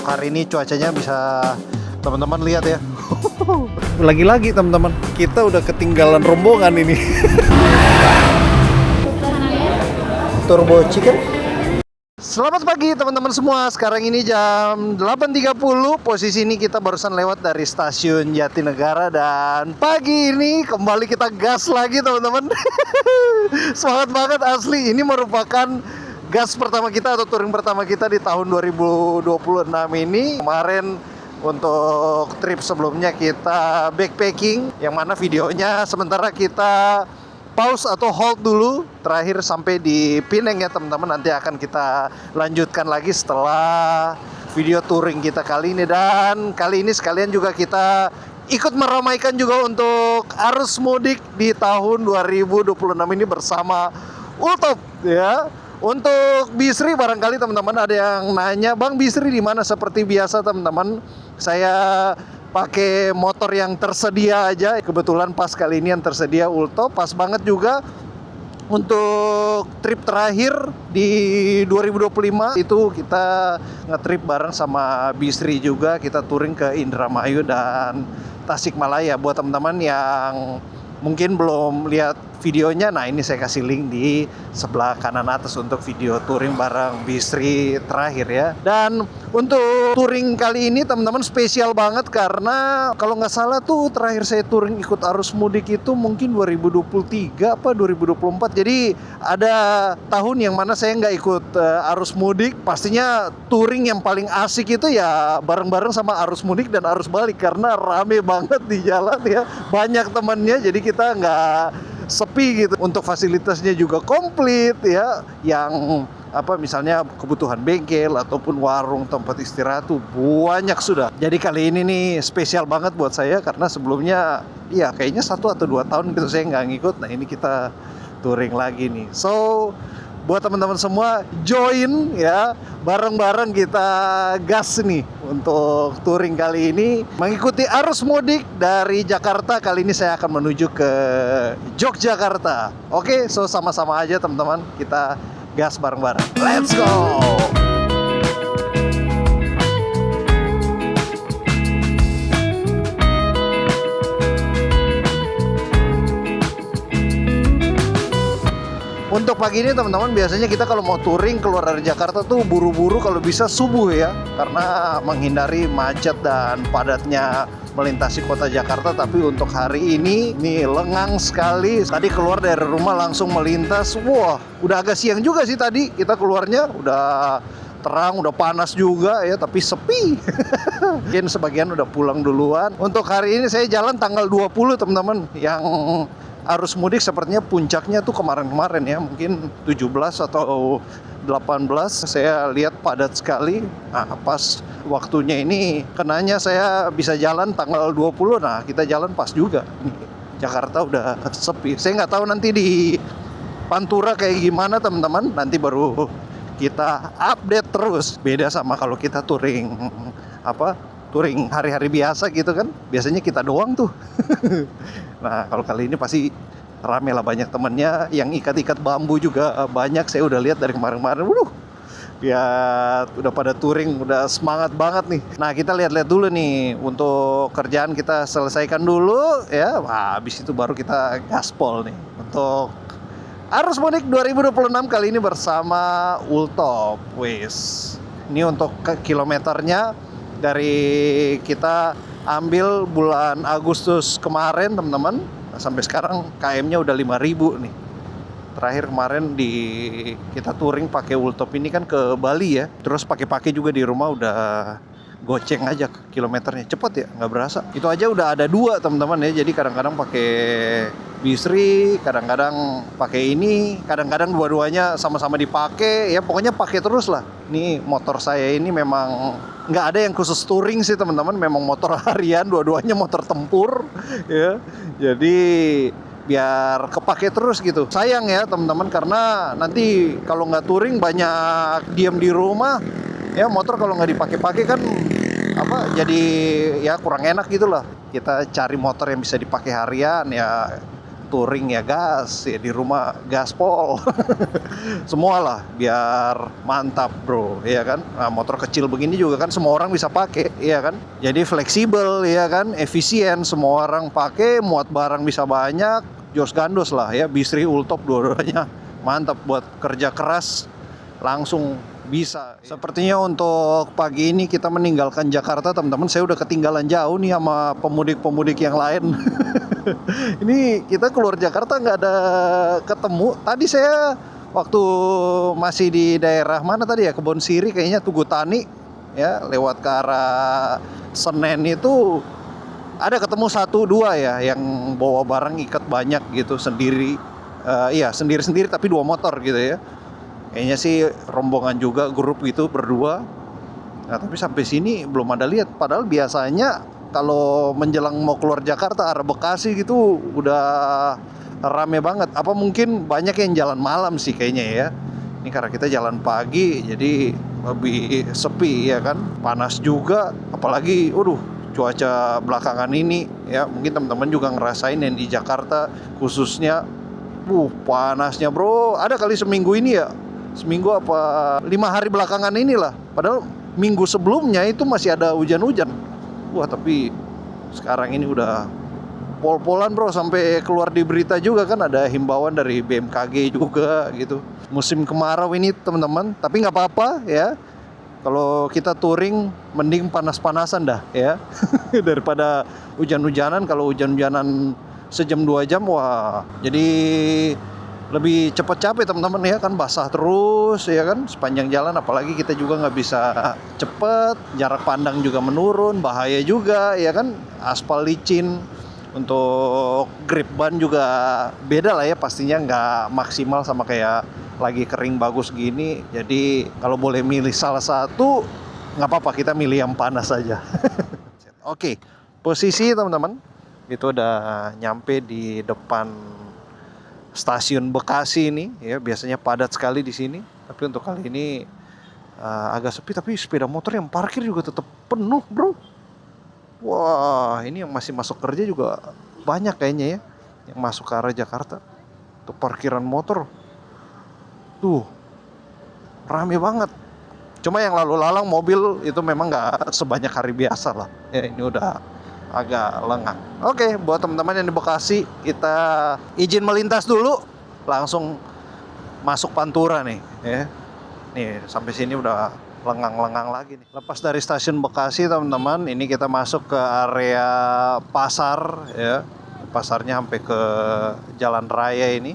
hari ini cuacanya bisa teman-teman lihat ya. Lagi-lagi teman-teman, kita udah ketinggalan rombongan ini. Turbo Chicken. Selamat pagi teman-teman semua. Sekarang ini jam 8.30. Posisi ini kita barusan lewat dari stasiun Jatinegara. Dan pagi ini kembali kita gas lagi teman-teman. Semangat banget asli. Ini merupakan gas pertama kita atau touring pertama kita di tahun 2026 ini. Kemarin untuk trip sebelumnya kita backpacking, yang mana videonya sementara kita pause atau hold dulu, terakhir sampai di Pineng ya teman-teman. Nanti akan kita lanjutkan lagi setelah video touring kita kali ini. Dan kali ini sekalian juga kita ikut meramaikan juga untuk arus mudik di tahun 2026 ini bersama Ultop ya. Untuk Bisri barangkali teman-teman ada yang nanya, Bang Bisri di mana? Seperti biasa teman-teman, saya pakai motor yang tersedia aja. Kebetulan pas kali ini yang tersedia Ultop, pas banget juga untuk trip terakhir di 2025 itu kita nge-trip bareng sama Bisri juga. Kita touring ke Indramayu dan Tasikmalaya. Buat teman-teman yang mungkin belum lihat videonya, nah ini saya kasih link di sebelah kanan atas untuk video touring bareng Bisri terakhir ya. Dan untuk touring kali ini teman-teman spesial banget karena kalau nggak salah tuh terakhir saya touring ikut arus mudik itu mungkin 2023 apa 2024. Jadi ada tahun yang mana saya nggak ikut arus mudik. Pastinya touring yang paling asik itu ya bareng-bareng sama arus mudik dan arus balik karena rame banget di jalan ya. Banyak temannya, jadi kita nggak sepi gitu. Untuk fasilitasnya juga komplit ya, yang apa misalnya kebutuhan bengkel ataupun warung tempat istirahat tuh banyak sudah. Jadi kali ini nih spesial banget buat saya karena sebelumnya ya kayaknya 1 atau 2 tahun gitu saya nggak ngikut. Nah ini kita touring lagi nih. So buat teman-teman semua join ya, bareng-bareng kita gas nih untuk touring kali ini mengikuti arus mudik dari Jakarta. Kali ini saya akan menuju ke Yogyakarta. Oke, so sama-sama aja teman-teman, kita gas bareng-bareng. Let's go. Untuk pagi ini teman-teman, biasanya kita kalau mau touring keluar dari Jakarta tuh buru-buru kalau bisa subuh ya, karena menghindari macet dan padatnya melintasi kota Jakarta. Tapi untuk hari ini nih lengang sekali. Tadi keluar dari rumah langsung melintas. Wah, udah agak siang juga sih tadi kita keluarnya. Udah terang, udah panas juga ya, tapi sepi. Mungkin sebagian udah pulang duluan. Untuk hari ini saya jalan tanggal 20 teman-teman. Yang arus mudik sepertinya puncaknya tuh kemarin-kemarin ya, mungkin 17 atau 18 saya lihat padat sekali. Nah pas waktunya ini kenanya saya bisa jalan tanggal 20. Nah kita jalan pas juga nih, Jakarta udah sepi. Saya nggak tahu nanti di Pantura kayak gimana teman-teman, nanti baru kita update terus. Beda sama kalau kita touring touring hari-hari biasa gitu kan, biasanya kita doang tuh. Nah kalau kali ini pasti rame lah, banyak temennya. Yang ikat-ikat bambu juga banyak, saya udah lihat dari kemarin-kemarin. Ya udah pada touring, udah semangat banget nih. Nah kita lihat-lihat dulu nih, untuk kerjaan kita selesaikan dulu ya. Wah, habis itu baru kita gaspol nih untuk arus mudik 2026 kali ini bersama Ultop. Wis, ini untuk kilometernya dari kita ambil bulan Agustus kemarin teman-teman, sampai sekarang KM-nya udah 5.000 nih. Terakhir kemarin kita touring pakai Ultop ini kan ke Bali ya, terus pakai juga di rumah udah goceng aja kilometernya, cepet ya, nggak berasa. Itu aja udah ada 2 teman-teman ya, jadi kadang-kadang pakai Bisri, kadang-kadang pakai ini, kadang-kadang dua-duanya sama-sama dipakai ya, pokoknya pakai terus lah. Ini motor saya ini memang nggak ada yang khusus touring sih teman-teman, memang motor harian, dua-duanya motor tempur ya, jadi biar kepake terus gitu. Sayang ya teman-teman, karena nanti kalau nggak touring banyak diam di rumah ya, motor kalau nggak dipakai-pakai kan jadi ya kurang enak gitu lah. Kita cari motor yang bisa dipakai harian ya, touring ya gas, ya di rumah gaspol. Semualah biar mantap bro, ya kan. Nah, motor kecil begini juga kan semua orang bisa pakai, ya kan. Jadi fleksibel, ya kan, efisien, semua orang pakai, muat barang bisa banyak, jos gandos lah ya, Bisri Ultop dua-duanya. Mantap buat kerja keras langsung bisa. Sepertinya untuk pagi ini kita meninggalkan Jakarta teman-teman. Saya udah ketinggalan jauh nih sama pemudik-pemudik yang lain. Ini kita keluar Jakarta nggak ada ketemu. Tadi saya waktu masih di daerah mana tadi ya, Kebon Siri kayaknya, Tugu Tani ya, lewat ke arah Senen itu ada ketemu 1-2 ya yang bawa barang ikat banyak gitu sendiri. Iya sendiri-sendiri tapi 2 motor gitu ya. Kayaknya sih rombongan juga, grup gitu berdua. Nah tapi sampai sini belum ada lihat. Padahal biasanya kalau menjelang mau keluar Jakarta arah Bekasi gitu udah rame banget. Apa mungkin banyak yang jalan malam sih kayaknya ya. Ini karena kita jalan pagi jadi lebih sepi ya kan. Panas juga. Apalagi cuaca belakangan ini ya. Mungkin teman-teman juga ngerasain yang di Jakarta khususnya. Panasnya bro. Ada kali seminggu ini ya. Seminggu apa 5 hari belakangan inilah. Padahal minggu sebelumnya itu masih ada hujan-hujan. Tapi sekarang ini udah pol-polan bro. Sampai keluar di berita juga kan ada himbauan dari BMKG juga gitu. Musim kemarau ini teman-teman. Tapi nggak apa-apa ya. Kalau kita touring mending panas-panasan dah ya. Daripada hujan-hujanan. Kalau hujan-hujanan sejam 2 jam jadi lebih cepat capek teman-teman ya kan, basah terus ya kan sepanjang jalan. Apalagi kita juga nggak bisa cepet, jarak pandang juga menurun, bahaya juga ya kan, aspal licin. Untuk grip ban juga beda lah ya, pastinya nggak maksimal sama kayak lagi kering bagus gini. Jadi kalau boleh milih salah satu nggak apa-apa, kita milih yang panas saja. Oke, posisi teman-teman itu udah nyampe di depan stasiun Bekasi ini ya. Biasanya padat sekali di sini, tapi untuk kali ini agak sepi. Tapi sepeda motor yang parkir juga tetap penuh bro. Wah, ini yang masih masuk kerja juga banyak kayaknya ya, yang masuk ke arah Jakarta. Tuh parkiran motor tuh rame banget. Cuma yang lalu lalang mobil itu memang nggak sebanyak hari biasa lah ya, ini udah agak lengang. Oke, buat teman-teman yang di Bekasi, kita izin melintas dulu, langsung masuk Pantura nih ya. Nih sampai sini udah lengang-lengang lagi nih. Lepas dari stasiun Bekasi teman-teman, ini kita masuk ke area pasar ya. Pasarnya sampai ke jalan raya ini.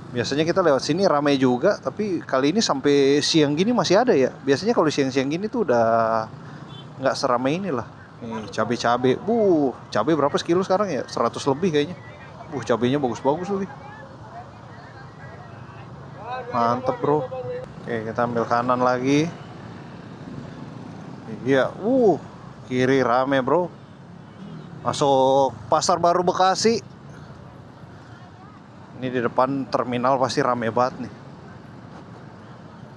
Biasanya kita lewat sini ramai juga, tapi kali ini sampai siang gini masih ada ya. Biasanya kalau siang-siang gini tuh udah nggak seramai inilah. Nih cabai-cabai, cabai berapa sekilo sekarang ya? 100 lebih kayaknya. Cabainya bagus-bagus lagi. Mantep bro. Oke, kita ambil kanan lagi. Iya, kiri rame bro. Masuk Pasar Baru Bekasi. Ini di depan terminal pasti rame banget nih.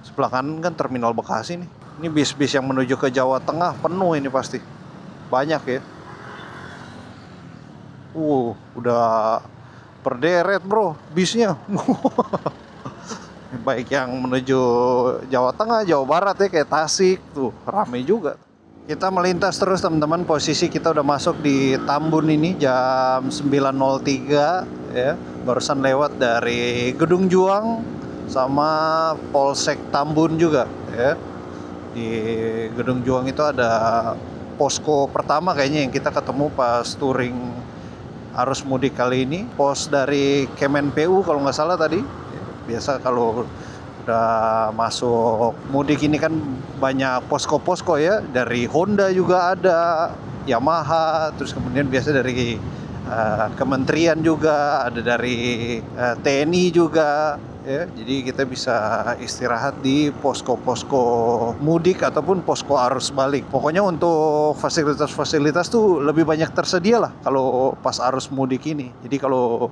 Sebelah kanan kan terminal Bekasi nih. Ini bis-bis yang menuju ke Jawa Tengah penuh ini pasti. Banyak ya. Udah berderet bro bisnya. Baik yang menuju Jawa Tengah, Jawa Barat ya, kayak Tasik tuh rame juga. Kita melintas terus teman-teman. Posisi kita udah masuk di Tambun ini jam 9.03 ya. Barusan lewat dari Gedung Juang sama Polsek Tambun juga ya. Di Gedung Juang itu ada posko pertama kayaknya yang kita ketemu pas touring arus mudik kali ini. Pos dari Kemenpu kalau nggak salah tadi. Biasa kalau udah masuk mudik ini kan banyak posko-posko ya. Dari Honda juga ada, Yamaha, terus kemudian biasa dari kementerian juga, ada dari TNI juga ya. Jadi kita bisa istirahat di posko-posko mudik ataupun posko arus balik. Pokoknya untuk fasilitas-fasilitas tuh lebih banyak tersedia lah kalau pas arus mudik ini. Jadi kalau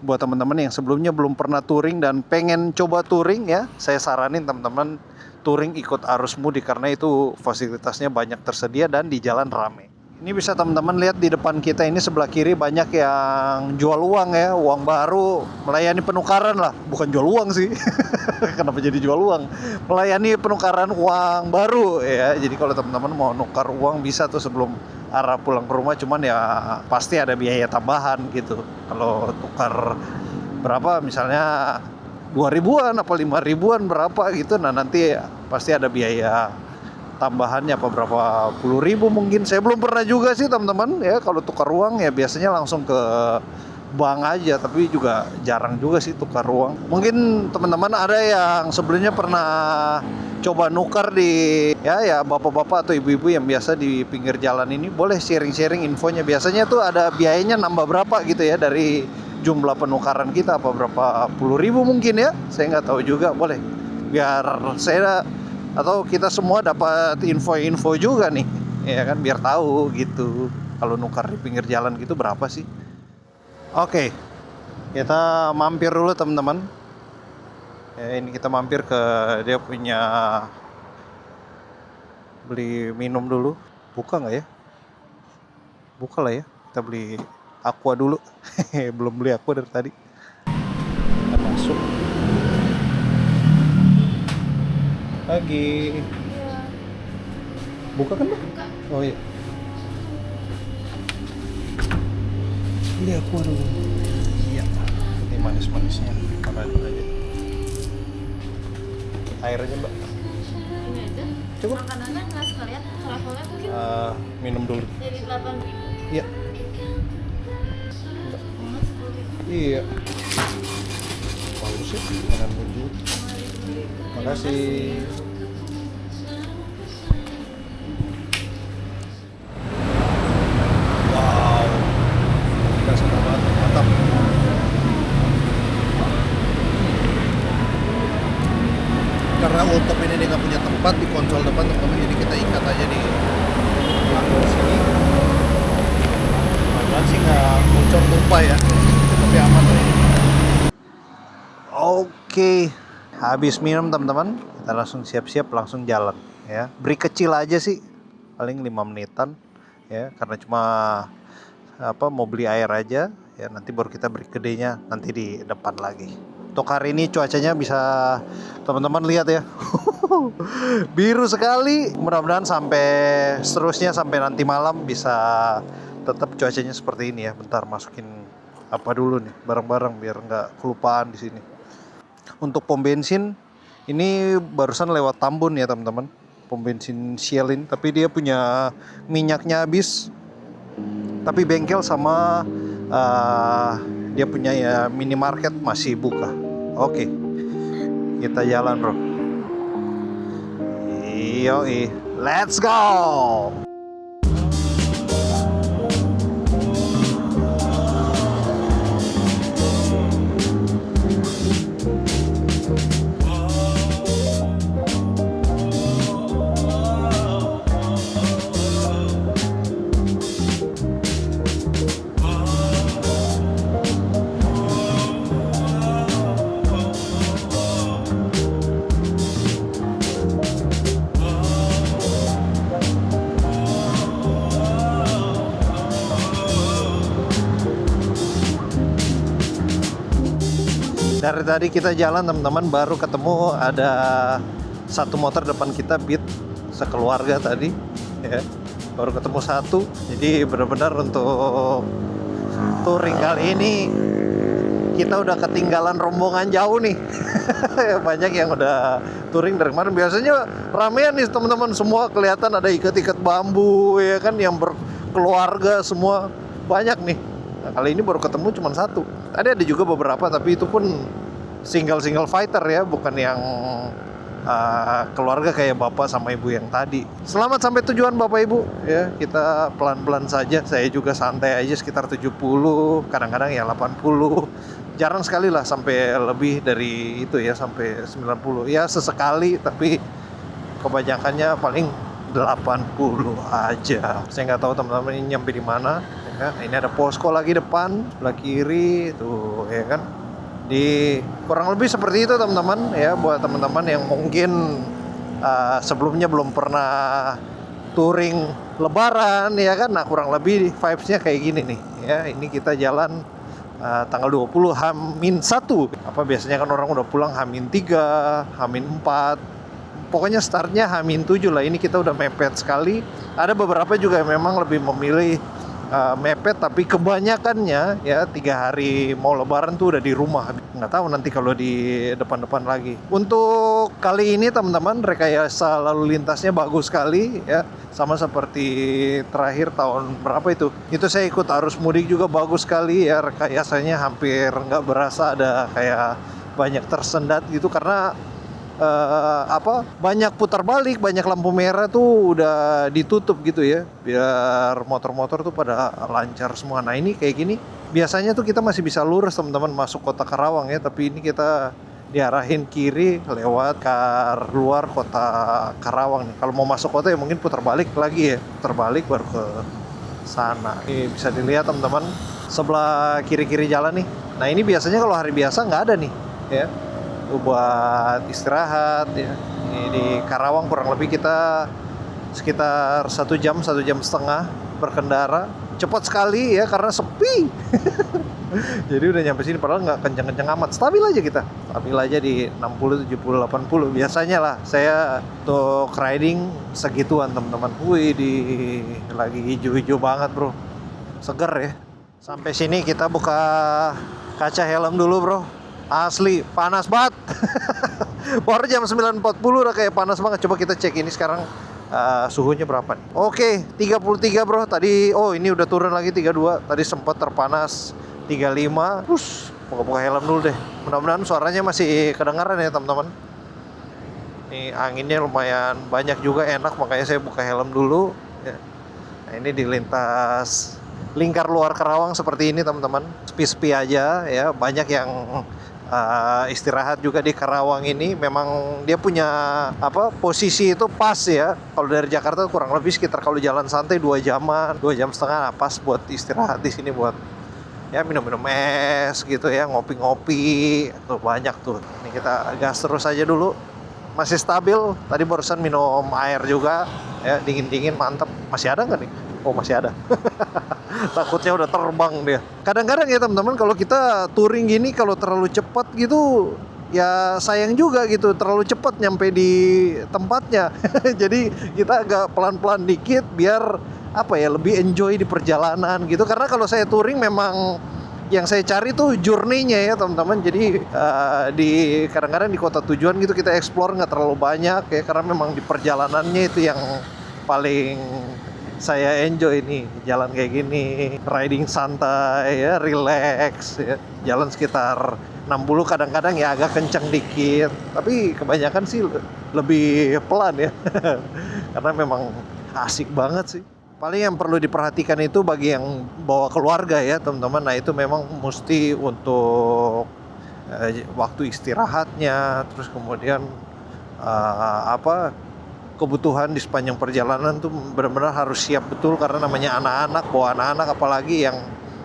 buat teman-teman yang sebelumnya belum pernah touring dan pengen coba touring ya, saya saranin teman-teman touring ikut arus mudik karena itu fasilitasnya banyak tersedia dan di jalan rame. Ini bisa teman-teman lihat di depan kita ini sebelah kiri banyak yang jual uang ya, uang baru, melayani penukaran lah, bukan jual uang sih. Kenapa jadi jual uang? Melayani penukaran uang baru ya. Jadi kalau teman-teman mau nukar uang bisa tuh sebelum arah pulang ke rumah, cuman ya pasti ada biaya tambahan gitu. Kalau tukar berapa misalnya 2.000-an apa 5.000-an berapa gitu, nah nanti pasti ada biaya tambahannya apa berapa puluh ribu mungkin. Saya belum pernah juga sih teman-teman ya, kalau tukar uang ya biasanya langsung ke bank aja, tapi juga jarang juga sih tukar uang. Mungkin teman-teman ada yang sebelumnya pernah coba nukar di ya bapak-bapak atau ibu-ibu yang biasa di pinggir jalan ini, boleh sharing-sharing infonya. Biasanya tuh ada biayanya nambah berapa gitu ya dari jumlah penukaran kita, apa berapa puluh ribu mungkin ya, saya nggak tahu juga. Boleh biar saya atau kita semua dapat info-info juga nih ya kan, biar tahu gitu kalau nukar di pinggir jalan gitu berapa sih. Oke, kita mampir dulu teman-teman ya, ini kita mampir ke dia punya beli minum dulu. Buka nggak ya? Buka lah ya, kita beli aqua dulu. Belum beli aqua dari tadi. Kita masuk pagi. Iya. Buka kan, Mbak? Buka. Oh iya. Beli aqua dulu. Iya. Ini manis-manisnya. Mana aja. Air aja, Mbak. Ini aja. Coba. Makanannya nggak sekalian. Travelnya mungkin Minum dulu. jadi 8.000. Iya. Mahal 10.000. Iya. Bagus sih, makanan menuju. Makasih. Wow, udah segar banget, mantap. Karena Ultop ini dia nggak punya tempat di konsol depan teman-teman, jadi kita ikat aja di belakang sini. Mudah-mudahan sih nggak bocor tumpah ya, tapi aman lah ini. Oke, habis minum teman-teman, kita langsung siap-siap langsung jalan ya. Break kecil aja sih, paling 5 menitan ya, karena cuma mau beli air aja ya, nanti baru kita break gedenya nanti di depan lagi. Untuk hari ini cuacanya bisa teman-teman lihat ya. Biru sekali. Mudah-mudahan sampai seterusnya sampai nanti malam bisa tetap cuacanya seperti ini ya. Bentar masukin apa dulu nih barang-barang biar nggak kelupaan di sini. Untuk pom bensin ini barusan lewat Tambun ya teman-teman, pom bensin Shell ini, tapi dia punya minyaknya habis. Tapi bengkel sama dia punya ya minimarket masih buka. Oke, kita jalan bro. Yoi, let's go. Dari tadi kita jalan teman-teman, baru ketemu ada satu motor depan kita Beat sekeluarga tadi ya, baru ketemu satu. Jadi benar-benar untuk touring kali ini kita udah ketinggalan rombongan jauh nih. Banyak yang udah touring dari kemarin. Biasanya ramean nih teman-teman, semua kelihatan ada ikat-ikat bambu ya kan, yang berkeluarga semua banyak nih. Nah, kali ini baru ketemu cuma satu. Tadi ada juga beberapa, tapi itu pun single fighter ya, bukan yang keluarga kayak bapak sama ibu yang tadi. Selamat sampai tujuan bapak ibu ya. Kita pelan-pelan saja. Saya juga santai aja sekitar 70, kadang-kadang ya 80. Jarang sekali lah sampai lebih dari itu ya, sampai 90. Ya sesekali, tapi kebanyakannya paling 80 aja. Saya nggak tahu teman-teman ini nyampe di mana. Ya, ini ada posko lagi depan, sebelah kiri tuh ya kan. Di kurang lebih seperti itu teman-teman ya, buat teman-teman yang mungkin sebelumnya belum pernah touring Lebaran ya kan. Nah kurang lebih vibes-nya kayak gini nih ya. Ini kita jalan tanggal 20 H-1. Apa biasanya kan orang udah pulang H-3, H-4. Pokoknya startnya H-7 lah. Ini kita udah mepet sekali. Ada beberapa juga yang memang lebih memilih mepet, tapi kebanyakannya ya 3 hari mau Lebaran tuh udah di rumah. Nggak tahu nanti kalau di depan-depan lagi. Untuk kali ini teman-teman rekayasa lalu lintasnya bagus sekali ya, sama seperti terakhir tahun berapa itu saya ikut arus mudik juga bagus sekali ya, rekayasanya hampir nggak berasa ada kayak banyak tersendat gitu, karena banyak putar balik, banyak lampu merah tuh udah ditutup gitu ya, biar motor-motor tuh pada lancar semua. Nah ini kayak gini, biasanya tuh kita masih bisa lurus teman-teman masuk kota Karawang ya, tapi ini kita diarahin kiri lewat luar kota Karawang nih. Kalau mau masuk kota ya mungkin putar balik lagi ya, putar balik baru ke sana. Ini bisa dilihat teman-teman sebelah kiri-kiri jalan nih. Nah ini biasanya kalau hari biasa nggak ada nih ya, buat istirahat ya. Ini di Karawang kurang lebih kita sekitar 1 jam, 1 jam setengah berkendara. Cepat sekali ya karena sepi. Jadi udah nyampe sini padahal nggak kenceng-kenceng amat. Stabil aja kita. Stabil aja di 60, 70, 80. Biasanya lah saya untuk riding segituan teman-teman. Wih, lagi hijau-hijau banget bro. Seger ya. Sampai sini kita buka kaca helm dulu bro. Asli panas banget. Baru jam 9.40 udah kayak panas banget. Coba kita cek ini sekarang suhunya berapa nih. Oke, 33 bro. Tadi ini udah turun lagi 32. Tadi sempat terpanas 35. Terus buka-buka helm dulu deh. Mudah-mudahan suaranya masih kedengaran ya teman-teman. Ini anginnya lumayan banyak juga, enak, makanya saya buka helm dulu ya. Nah ini di lintas lingkar luar Karawang seperti ini teman-teman. Sepi-sepi aja ya. Banyak yang istirahat juga di Karawang ini. Memang dia punya posisi itu pas ya. Kalau dari Jakarta kurang lebih sekitar kalau jalan santai 2 jaman, 2 jam setengah, pas buat istirahat di sini, buat ya minum-minum es gitu ya, ngopi-ngopi. Tuh banyak tuh. Ini kita gas terus aja dulu. Masih stabil. Tadi barusan minum air juga ya, dingin-dingin mantap. Masih ada nggak nih? Oh masih ada. Takutnya udah terbang dia. Kadang-kadang ya teman-teman kalau kita touring gini, kalau terlalu cepat gitu ya sayang juga gitu, terlalu cepat nyampe di tempatnya. Jadi kita agak pelan-pelan dikit biar lebih enjoy di perjalanan gitu. Karena kalau saya touring memang yang saya cari tuh journey-nya ya teman-teman. Jadi kadang-kadang di kota tujuan gitu kita explore nggak terlalu banyak ya, karena memang di perjalanannya itu yang paling saya enjoy nih, jalan kayak gini, riding santai ya, relax ya. Jalan sekitar 60, kadang-kadang ya agak kencang dikit, tapi kebanyakan sih lebih pelan ya. Karena memang asik banget sih. Paling yang perlu diperhatikan itu bagi yang bawa keluarga ya teman-teman. Nah itu memang mesti untuk waktu istirahatnya, terus kemudian kebutuhan di sepanjang perjalanan tuh benar-benar harus siap betul, karena namanya anak-anak, bawa anak-anak apalagi yang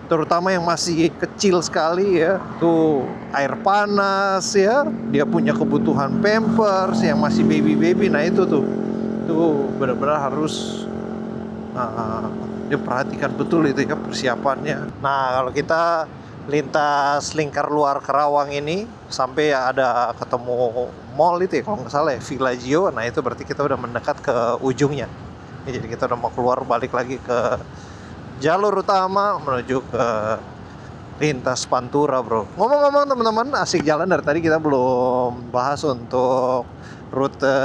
terutama yang masih kecil sekali ya, tuh air panas ya, dia punya kebutuhan pampers yang masih baby-baby. Nah itu tuh benar-benar harus diperhatikan betul itu ya persiapannya. Nah kalau kita lintas lingkar luar Karawang ini sampai ada ketemu mall itu ya kalau nggak salah ya, Villaggio. Nah itu berarti kita udah mendekat ke ujungnya ya, jadi kita udah mau keluar balik lagi ke jalur utama menuju ke lintas Pantura bro. Ngomong-ngomong teman-teman, asik jalan. Dari tadi kita belum bahas untuk rute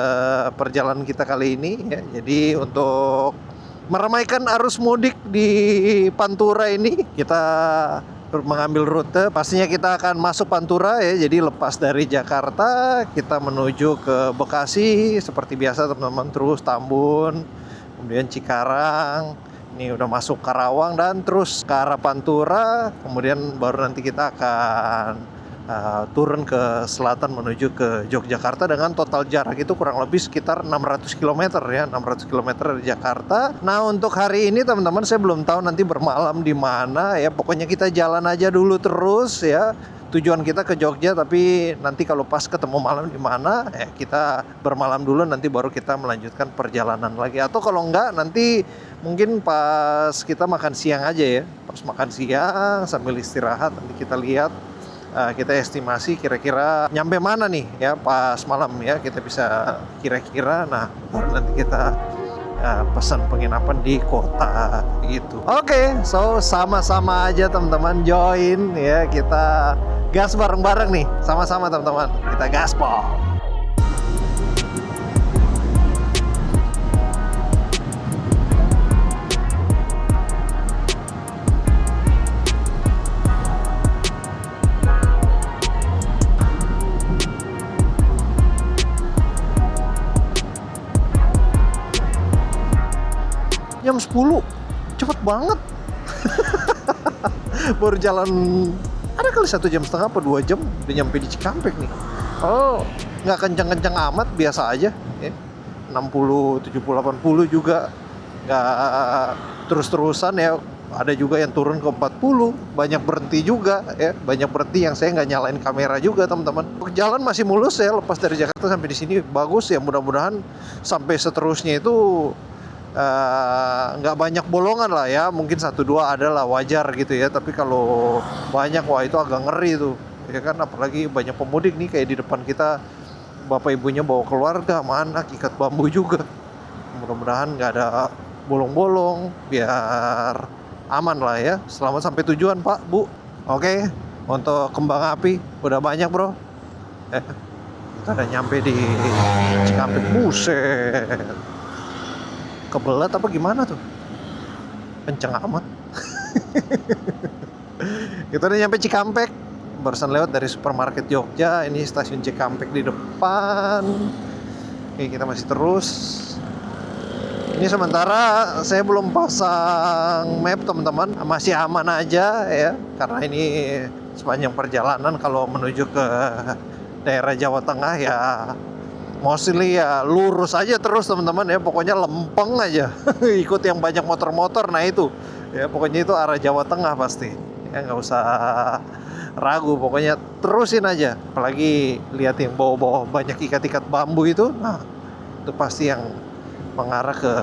perjalanan kita kali ini ya. Jadi untuk meramaikan arus mudik di Pantura ini, kita mengambil rute, pastinya kita akan masuk Pantura ya. Jadi lepas dari Jakarta kita menuju ke Bekasi seperti biasa teman-teman, terus Tambun, kemudian Cikarang, ini udah masuk Karawang dan terus ke arah Pantura. Kemudian baru nanti kita akan turun ke selatan menuju ke Yogyakarta dengan total jarak itu kurang lebih sekitar 600 km ya, 600 km dari Jakarta. Nah untuk hari ini teman-teman saya belum tahu nanti bermalam di mana ya, pokoknya kita jalan aja dulu terus ya. tujuan kita ke Jogja, tapi nanti kalau pas ketemu malam di mana, kita bermalam dulu, nanti baru kita melanjutkan perjalanan lagi. Atau kalau enggak, nanti mungkin pas kita makan siang aja ya. Pas makan siang sambil istirahat, nanti kita lihat, kita estimasi kira-kira nyampe mana nih ya pas malam ya. Kita bisa kira-kira, nah baru nanti kita pesan penginapan di kota gitu. Oke, so sama-sama aja teman-teman join ya, kita gas bareng-bareng nih, sama-sama teman-teman, kita gaspol. Jam 10, cepet banget. Baru jalan ada kali 1,5 jam apa 2 jam udah nyampe di Cikampek nih. Oh, nggak kencang-kencang amat, biasa aja ya. 60, 70, 80 juga nggak terus-terusan ya. Ada juga yang turun ke 40, banyak berhenti juga ya, banyak berhenti yang saya nggak nyalain kamera juga teman-teman. Jalan masih mulus ya, lepas dari Jakarta sampai di sini bagus ya, mudah-mudahan sampai seterusnya itu nggak banyak bolongan lah ya, mungkin 1-2 adalah wajar gitu ya, tapi kalau banyak wah itu agak ngeri tuh ya kan, apalagi banyak pemudik nih kayak di depan kita, bapak ibunya bawa keluarga sama anak, ikat bambu juga. Mudah-mudahan nggak ada bolong-bolong biar aman lah ya. Selamat sampai tujuan Pak Bu. Oke, untuk kembang api udah banyak bro. Kita udah nyampe di Cikampek. Buset, kebelat apa gimana tuh? Kenceng amat. Kita udah nyampe Cikampek. Barusan lewat dari supermarket Jogja. Ini stasiun Cikampek di depan. Oke, kita masih terus. Ini sementara saya belum pasang map teman-teman. Masih aman aja ya. Karena ini sepanjang perjalanan kalau menuju ke daerah Jawa Tengah ya mostly ya lurus aja terus teman-teman ya, pokoknya lempeng aja. Ikut yang banyak motor-motor, nah itu ya pokoknya itu arah Jawa Tengah pasti ya, nggak usah ragu, pokoknya terusin aja. Apalagi lihat yang bawa-bawa banyak ikat-ikat bambu itu, nah itu pasti yang mengarah ke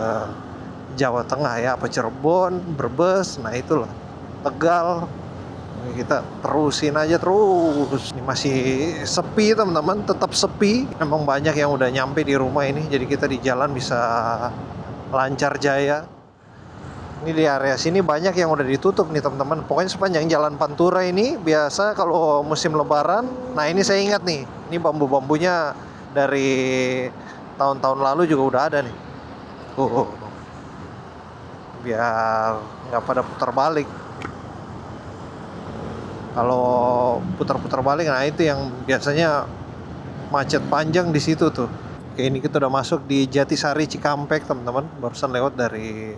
Jawa Tengah ya, apa Cirebon, Brebes, nah itulah Tegal. Kita terusin aja terus. Ini masih sepi teman-teman, tetap sepi. Memang banyak yang udah nyampe di rumah ini, jadi kita di jalan bisa lancar jaya. Ini di area sini banyak yang udah ditutup nih teman-teman. Pokoknya sepanjang jalan Pantura ini biasa kalau musim lebaran. Nah ini saya ingat nih, ini bambu-bambunya dari tahun-tahun lalu juga udah ada nih. Biar nggak pada putar balik. Kalau putar-putar balik, nah itu yang biasanya macet panjang di situ tuh. Oke, ini kita udah masuk di Jatisari Cikampek teman-teman. Barusan lewat dari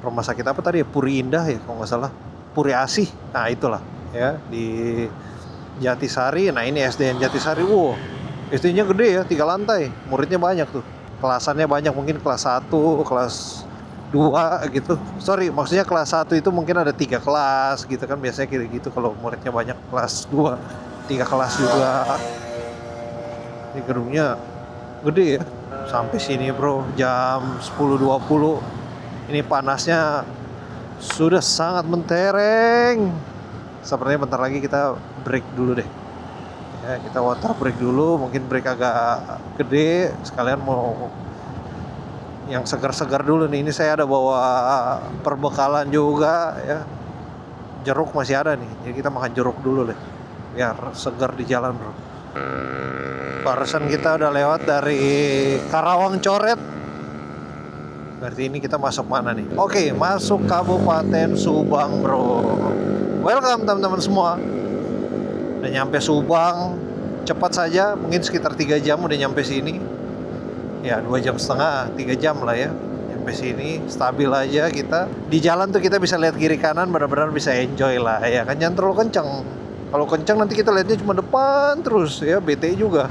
rumah sakit apa tadi ya, Puri Indah ya kalau nggak salah, Puri Asih. Nah itulah ya di Jatisari. Nah ini SDN Jatisari. Wow, SD-nya gede ya, 3 lantai. Muridnya banyak tuh. Kelasannya banyak, mungkin kelas 1, kelas 2 gitu. Sorry, maksudnya kelas 1 itu mungkin ada 3 kelas gitu kan, biasanya kayak gitu kalau muridnya banyak. Kelas 2, 3 kelas juga. Ini gedungnya gede ya. Sampai sini bro, jam 10.20. Ini panasnya sudah sangat mentereng. Sepertinya bentar lagi kita break dulu deh. Ya, kita water break dulu, mungkin break agak gede. Sekalian mau yang segar-segar dulu nih. Ini saya ada bawa perbekalan juga ya. Jeruk masih ada nih, jadi kita makan jeruk dulu deh biar segar di jalan bro. Barusan kita udah lewat dari Karawang Coret. Berarti ini kita masuk mana nih? Oke, masuk Kabupaten Subang bro. Welcome teman-teman semua. Udah nyampe Subang, cepat saja, mungkin sekitar 3 jam udah nyampe sini. Ya 2,5 jam, 3 jam lah ya nyampe sini. Stabil aja kita. Di jalan tuh kita bisa lihat kiri kanan, benar-benar bisa enjoy lah ya kan, jangan terlalu kencang. Kalau kencang nanti kita lihatnya cuma depan terus ya, bete juga.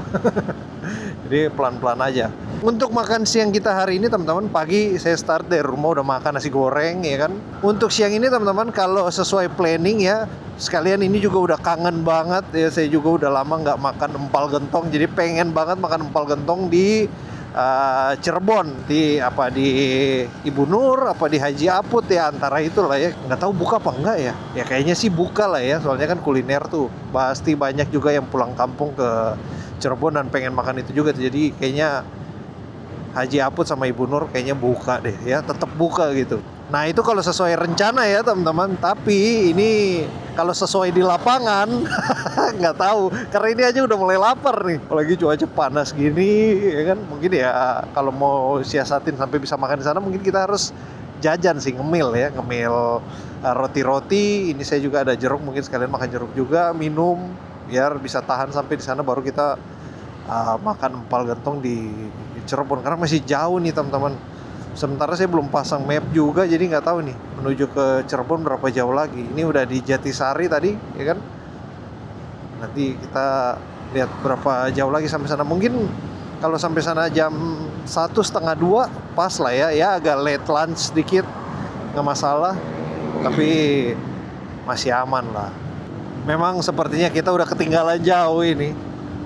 Jadi pelan-pelan aja. Untuk makan siang kita hari ini teman-teman, pagi saya start dari rumah udah makan nasi goreng ya kan. Untuk siang ini teman-teman, kalau sesuai planning ya, sekalian ini juga udah kangen banget ya, saya juga udah lama nggak makan empal gentong, jadi pengen banget makan empal gentong di Cirebon, di Ibu Nur apa di Haji Aput ya, antara itulah ya. Nggak tahu buka apa enggak ya, ya kayaknya sih buka lah ya, soalnya kan kuliner tuh pasti banyak juga yang pulang kampung ke Cirebon dan pengen makan itu juga, jadi kayaknya Haji Aput sama Ibu Nur kayaknya buka deh ya, tetap buka gitu. Nah itu kalau sesuai rencana ya teman-teman, tapi ini kalau sesuai di lapangan nggak tahu, karena ini aja udah mulai lapar nih, apalagi cuaca panas gini ya kan. Mungkin ya kalau mau siasatin sampai bisa makan di sana, mungkin kita harus jajan sih, ngemil ya, ngemil roti-roti. Ini saya juga ada jeruk, mungkin sekalian makan jeruk juga, minum biar bisa tahan sampai di sana, baru kita makan empal gentong di Cirebon, karena masih jauh nih teman-teman. Sementara saya belum pasang map juga, jadi nggak tahu nih menuju ke Cirebon berapa jauh lagi. Ini udah di Jatisari tadi ya kan, nanti kita lihat berapa jauh lagi sampai sana. Mungkin kalau sampai sana jam 1:30 pas lah ya, ya agak late lunch sedikit nggak masalah, tapi masih aman lah. Memang sepertinya kita udah ketinggalan jauh ini,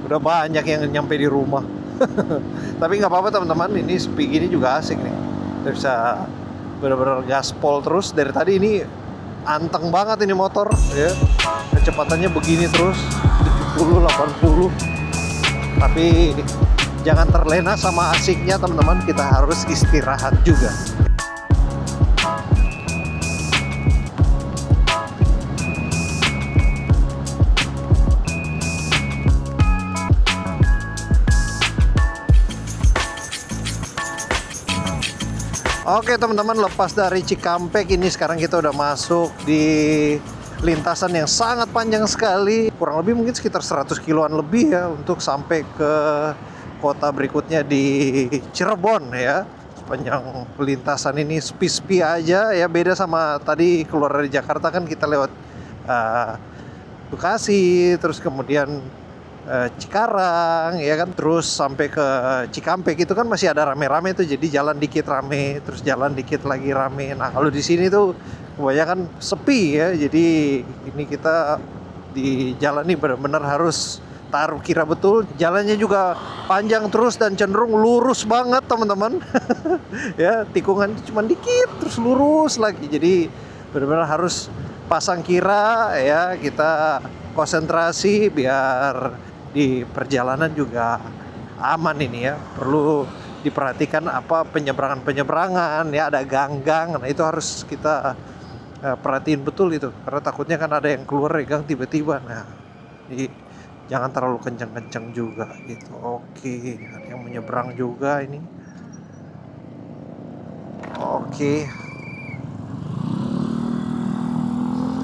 udah banyak yang nyampe di rumah. Tapi nggak apa-apa teman-teman, ini sepi gini juga asik nih. Kita bisa benar-benar gaspol terus. Dari tadi ini anteng banget ini motor ya. Kecepatannya begini terus 70, 80. Tapi jangan terlena sama asiknya teman-teman, kita harus istirahat juga. Oke teman-teman, lepas dari Cikampek ini sekarang kita udah masuk di lintasan yang sangat panjang sekali. Kurang lebih mungkin sekitar 100 kiloan lebih ya untuk sampai ke kota berikutnya di Cirebon ya. Sepanjang lintasan ini sepi-sepi aja ya, beda sama tadi keluar dari Jakarta kan kita lewat Bekasi, terus kemudian Cikarang ya kan, terus sampai ke Cikampek itu kan masih ada rame-rame tuh, jadi jalan dikit rame, terus jalan dikit lagi rame. Nah kalau di sini tuh kebanyakan sepi ya, jadi ini kita di jalan ini benar-benar harus taruh kira betul. Jalannya juga panjang terus dan cenderung lurus banget teman-teman. Ya tikungan cuma dikit terus lurus lagi, jadi benar-benar harus pasang kira ya, kita konsentrasi biar di perjalanan juga aman ini ya. Perlu diperhatikan apa penyeberangan ya, ada gang-gang. Nah itu harus kita perhatiin betul itu, karena takutnya kan ada yang keluar dari gang tiba-tiba. Nah jadi jangan terlalu kencang-kencang juga gitu. Oke, ada yang menyeberang juga ini. Oke.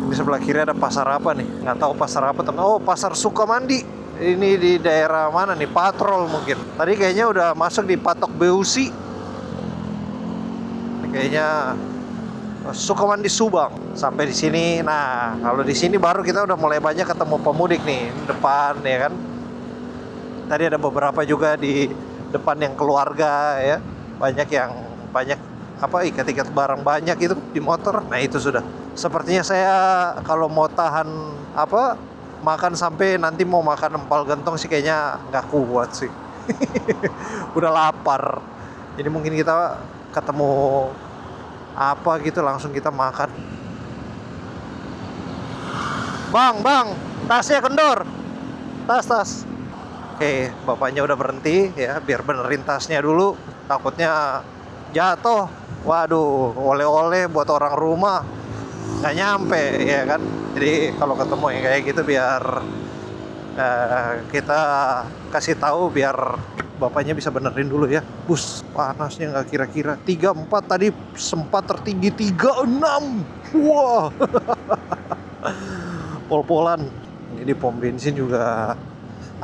Ini sebelah kiri ada pasar apa nih? Nggak tahu pasar apa teman. Oh, pasar Sukamandi. Ini di daerah mana nih? Patrol mungkin. Tadi kayaknya udah masuk di Patok Beusi. Ini kayaknya Sukamandi Subang. Sampai di sini. Nah, kalau di sini baru kita udah mulai banyak ketemu pemudik nih depan ya kan. Tadi ada beberapa juga di depan yang keluarga ya. Banyak ikat-ikat barang banyak itu di motor. Nah, itu sudah. Sepertinya saya kalau mau tahan makan sampai nanti mau makan empal gentong sih kayaknya nggak kuat sih. Udah lapar. Jadi mungkin kita ketemu apa gitu langsung kita makan. Bang, tasnya kendor. Tas. Oke, bapaknya udah berhenti ya, biar benerin tasnya dulu. Takutnya jatuh. Waduh, oleh-oleh buat orang rumah nggak nyampe ya kan. Jadi kalau ketemu yang kayak gitu biar kita kasih tahu biar bapaknya bisa benerin dulu ya. Bus, panasnya nggak kira-kira 34, tadi sempat tertinggi 36. Wah. Pol-polan. Ini di pom bensin juga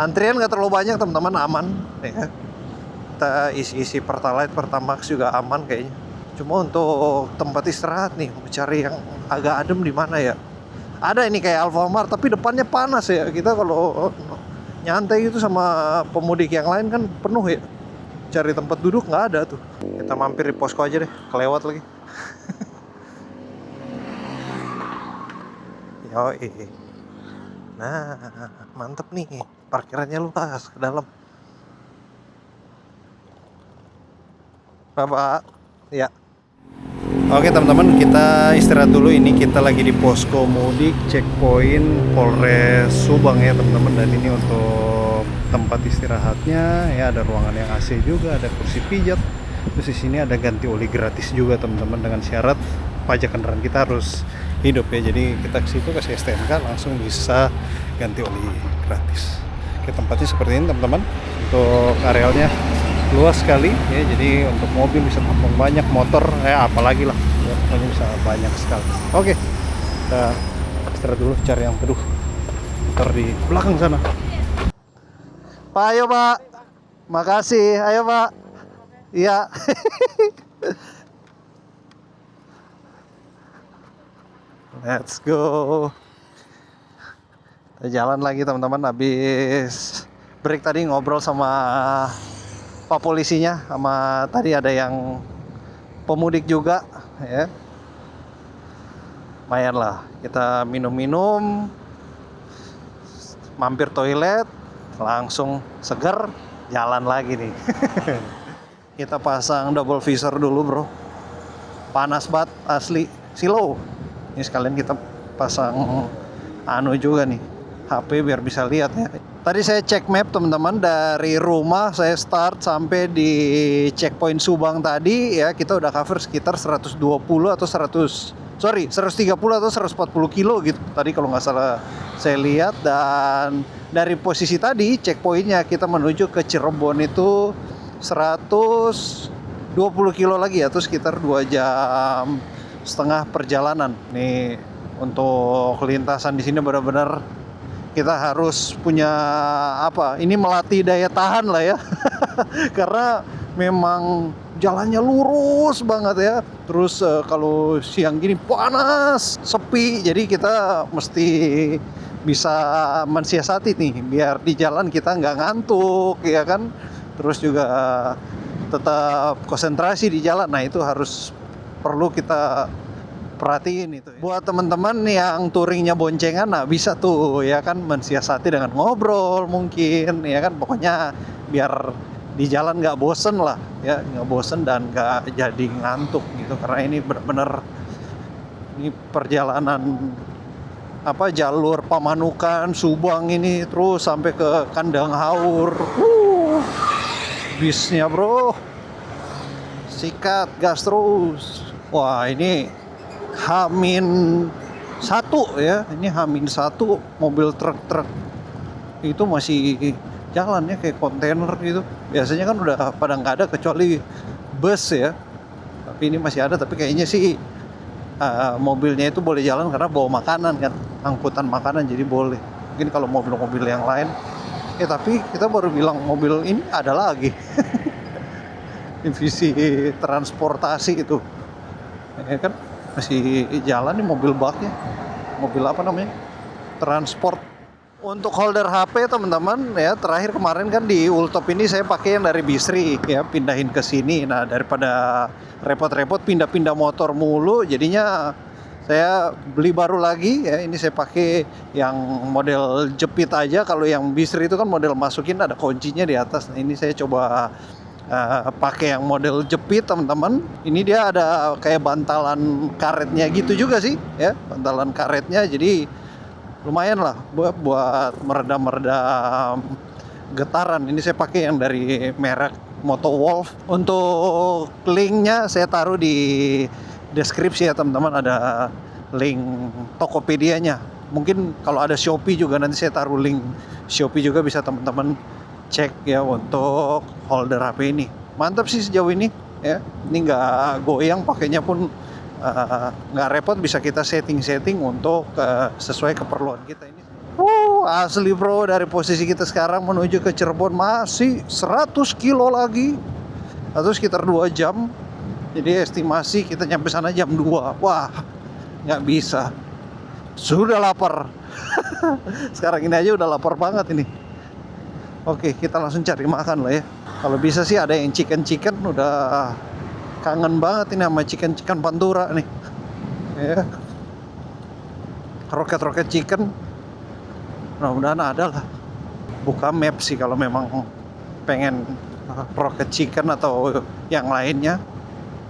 antrian nggak terlalu banyak teman-teman, aman ya. Kita isi Pertalite, Pertamax juga aman kayaknya. Cuma untuk tempat istirahat nih, mau cari yang agak adem di mana ya? Ada ini kayak Alfamart, tapi depannya panas ya. Kita kalau nyantai itu sama pemudik yang lain kan penuh ya. cari tempat duduk nggak ada tuh. Kita mampir di posko aja deh, kelewat lagi. Yoi. Nah, mantep nih, parkirannya luas ke dalam. Bapak, ya. Oke teman-teman, kita istirahat dulu. Ini kita lagi di posko mudik checkpoint Polres Subang ya teman-teman. Dan ini untuk tempat istirahatnya ya, ada ruangan yang AC juga, ada kursi pijat. Terus di sini ada ganti oli gratis juga teman-teman, dengan syarat pajak kendaraan kita harus hidup ya. Jadi kita ke situ kasih STNK langsung bisa ganti oli gratis. Oke, tempatnya seperti ini teman-teman. Untuk arealnya luas sekali ya, jadi untuk mobil bisa tampung banyak, motor apalagi lah ya, pokoknya bisa banyak sekali. Oke, kita istirahat dulu, cari yang teduh, motor di belakang sana. Pak, ayo Pak, makasih, ayo Pak. Iya. Let's go. Kita jalan lagi teman-teman, habis break tadi ngobrol sama Pak polisinya, sama tadi ada yang pemudik juga ya. Lumayan lah, kita minum-minum, mampir toilet, langsung seger, jalan lagi nih. Kita pasang double visor dulu bro, panas banget asli, silo. Ini sekalian kita pasang anu juga nih, HP biar bisa lihat ya. Tadi saya cek map teman-teman, dari rumah saya start sampai di checkpoint Subang tadi ya, kita udah cover sekitar 130 atau 130 atau 140 kilo gitu tadi kalau nggak salah saya lihat. Dan dari posisi tadi checkpointnya kita menuju ke Cirebon itu 120 kilo lagi ya, terus sekitar 2,5 jam perjalanan. Nih untuk lintasan di sini benar-benar kita harus punya ini melatih daya tahan lah ya. Karena memang jalannya lurus banget ya. Terus kalau siang gini panas, sepi, jadi kita mesti bisa mensiasati nih biar di jalan kita nggak ngantuk ya kan. Terus juga tetap konsentrasi di jalan. Nah itu perlu kita perhatiin itu ya. Buat teman-teman yang touringnya boncengan, nah bisa tuh ya kan mensiasati dengan ngobrol mungkin ya kan, pokoknya biar di jalan nggak bosen lah ya, nggak bosen dan nggak jadi ngantuk gitu. Karena ini benar-benar ini perjalanan jalur Pamanukan Subang ini terus sampai ke Kandang Haur. Bisnya bro, sikat gas terus. Wah ini H-1 ya, ini H-1 mobil truk itu masih jalannya kayak kontainer gitu. Biasanya kan udah pada nggak ada kecuali bus ya, tapi ini masih ada. Tapi kayaknya sih mobilnya itu boleh jalan karena bawa makanan kan, angkutan makanan, jadi boleh. Mungkin kalau mobil-mobil yang lain tapi kita baru bilang mobil ini ada lagi. Divisi transportasi itu ya kan masih jalan nih mobil baknya, mobil transport. Untuk holder HP teman-teman ya, terakhir kemarin kan di Ultop ini saya pakai yang dari Bisri ya, pindahin ke sini. Nah daripada repot-repot pindah-pindah motor mulu, jadinya saya beli baru lagi ya. Ini saya pakai yang model jepit aja. Kalau yang Bisri itu kan model masukin ada kuncinya di atas. Nah ini saya coba pakai yang model jepit teman-teman. Ini dia ada kayak bantalan karetnya gitu juga sih ya, bantalan karetnya, jadi lumayan lah buat meredam getaran. Ini saya pakai yang dari merek Motowolf. Untuk linknya saya taruh di deskripsi ya teman-teman, ada link Tokopedia-nya. Mungkin kalau ada Shopee juga nanti saya taruh link Shopee juga, bisa teman-teman cek ya untuk holder HP ini. Mantap sih sejauh ini ya. Ini nggak goyang, pakainya pun nggak repot, bisa kita setting untuk sesuai keperluan kita ini. Asli bro, dari posisi kita sekarang menuju ke Cirebon masih 100 kilo lagi atau sekitar 2 jam. Jadi estimasi kita nyampe sana jam 2. Wah, nggak bisa. Sudah lapar. Sekarang ini aja udah lapar banget ini. Oke, kita langsung cari makan lah ya. Kalau bisa sih ada yang chicken udah kangen banget ini sama chicken Pantura nih. Ya. Roket chicken. Mudah-mudahan ada lah. Buka map sih kalau memang pengen roket chicken atau yang lainnya.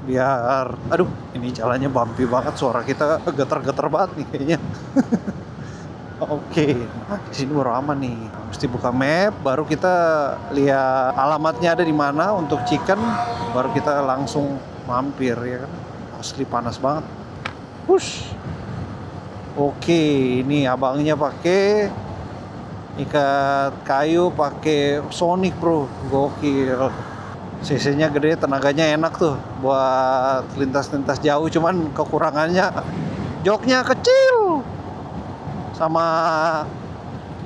Biar aduh, ini jalannya bumpy banget, suara kita getar-getar banget nih kayaknya. Oke, nah di sini baru aman nih. Mesti buka map, baru kita lihat alamatnya ada di mana untuk chicken, baru kita langsung mampir ya kan. Asli panas banget. Push. Oke, ini abangnya pakai ikat kayu, pakai Sonic bro, gokil. CC-nya gede, tenaganya enak tuh buat lintas-lintas jauh, cuman kekurangannya joknya kecil. Sama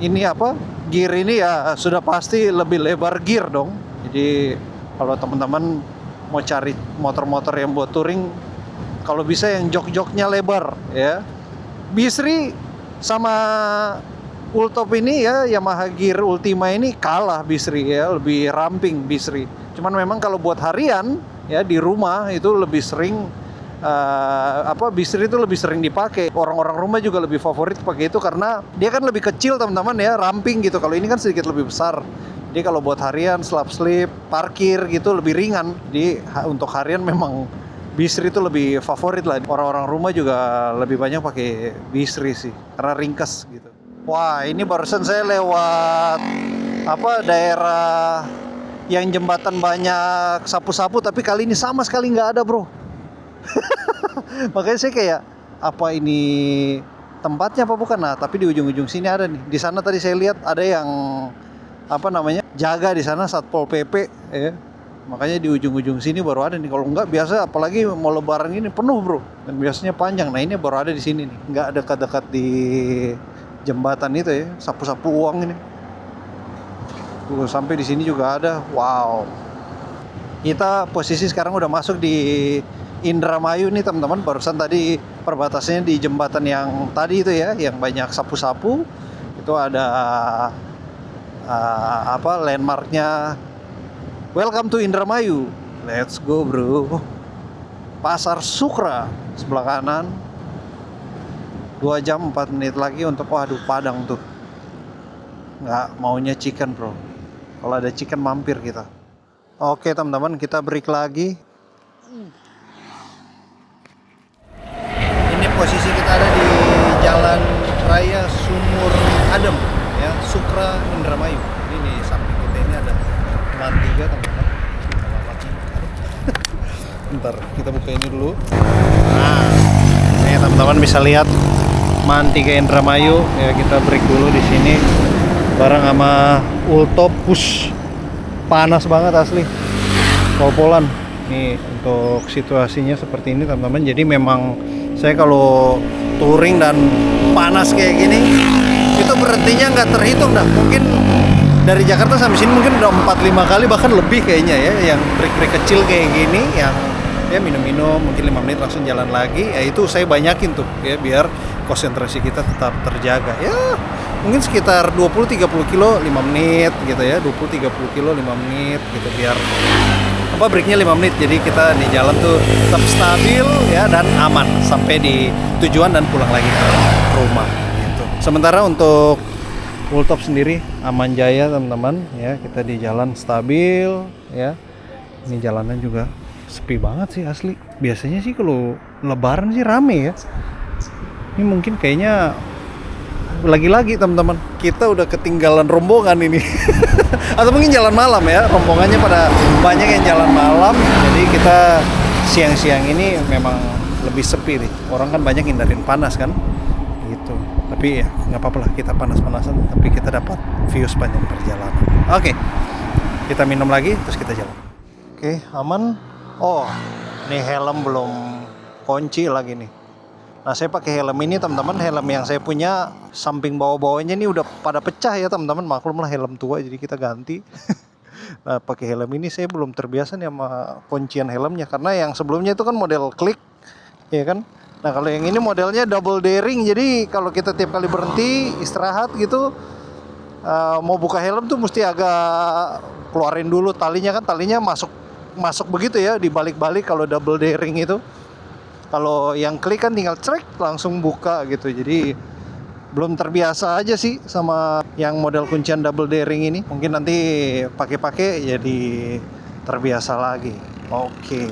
ini gear ini ya sudah pasti lebih lebar gear dong. Jadi kalau teman-teman mau cari motor-motor yang buat touring, kalau bisa yang jok-joknya lebar ya. Bisri sama Ultop ini ya, Yamaha Gear Ultima ini kalah Bisri ya, lebih ramping Bisri. Cuman memang kalau buat harian ya di rumah itu lebih sering Bisri itu lebih sering dipakai. Orang-orang rumah juga lebih favorit pakai itu karena dia kan lebih kecil teman-teman ya, ramping gitu. Kalau ini kan sedikit lebih besar. Jadi kalau buat harian, slip, parkir gitu lebih ringan. Jadi untuk harian memang Bisri itu lebih favorit lah. Orang-orang rumah juga lebih banyak pakai Bisri sih karena ringkas gitu. Wah, ini barusan saya lewat daerah yang jembatan banyak sapu-sapu, tapi kali ini sama sekali nggak ada bro. Makanya saya kayak, apa ini tempatnya apa bukan? Nah, tapi di ujung-ujung sini ada nih. Di sana tadi saya lihat ada yang jaga di sana Satpol PP ya. Makanya di ujung-ujung sini baru ada nih. Kalau enggak biasa, apalagi mau lebaran ini penuh bro. Dan biasanya panjang. Nah, ini baru ada di sini nih. Nggak dekat-dekat di jembatan itu ya, sapu-sapu uang ini. Tuh, sampai di sini juga ada. Wow. Kita posisi sekarang udah masuk di Indramayu nih teman-teman. Barusan tadi perbatasannya di jembatan yang tadi itu ya, yang banyak sapu-sapu. Itu ada landmarknya. Welcome to Indramayu. Let's go bro. Pasar Sukra sebelah kanan. 2 jam 4 menit lagi untuk Padang tuh. Nggak maunya chicken bro. Kalau ada chicken mampir kita. Oke teman-teman, kita break lagi. Ini posisi kita ada di Jalan Raya Sumur Adem ya, Sukra Indramayu. Ini di samping kita ini ada Man 3 teman-teman. Bentar, kita buka ini dulu. Nah, ini teman-teman bisa lihat Man 3 Indramayu ya. Kita break dulu di sini bareng sama Ultop. Push. Panas banget asli. Pol-polan. Nih untuk situasinya seperti ini teman-teman. Jadi memang saya kalau touring dan panas kayak gini itu berhentinya nggak terhitung dah. Mungkin dari Jakarta sampai sini mungkin udah 4-5 kali bahkan lebih kayaknya ya, yang break-break kecil kayak gini, yang ya minum-minum mungkin 5 menit langsung jalan lagi. Ya itu saya banyakin tuh ya biar konsentrasi kita tetap terjaga. Ya mungkin sekitar 20-30 kilo 5 menit gitu ya, 20-30 kilo 5 menit gitu, biar breaknya 5 menit. Jadi kita di jalan tuh tetap stabil ya dan aman sampai di tujuan dan pulang lagi ke rumah gitu. Sementara untuk Ultop sendiri aman jaya teman-teman ya, kita di jalan stabil ya. Ini jalanan juga sepi banget sih asli. Biasanya sih kalau lebaran sih rame ya. Ini mungkin kayaknya lagi-lagi teman-teman kita udah ketinggalan rombongan ini. Atau mungkin jalan malam ya, rombongannya pada banyak yang jalan malam. Jadi kita siang-siang ini memang lebih sepi nih. Orang kan banyak hindarin panas kan gitu. Tapi ya nggak apa-apa lah, kita panas-panasan tapi kita dapat view sepanjang perjalanan. Oke, kita minum lagi terus kita jalan. Oke, aman. Oh, nih helm belum kunci lagi nih. Nah, saya pakai helm ini teman-teman, helm yang saya punya samping bawah-bawahnya ini udah pada pecah ya teman-teman. Maklum lah helm tua jadi kita ganti. Nah, pakai helm ini saya belum terbiasa nih sama kuncian helmnya, karena yang sebelumnya itu kan model klik ya kan. Nah, kalau yang ini modelnya double daring, jadi kalau kita tiap kali berhenti istirahat gitu mau buka helm tuh mesti agak keluarin dulu talinya, kan talinya masuk begitu ya, dibalik-balik kalau double daring itu. Kalau yang klik kan tinggal cek langsung buka gitu. Jadi belum terbiasa aja sih sama yang model kuncian double daring ini. Mungkin nanti pakai jadi terbiasa lagi. Oke,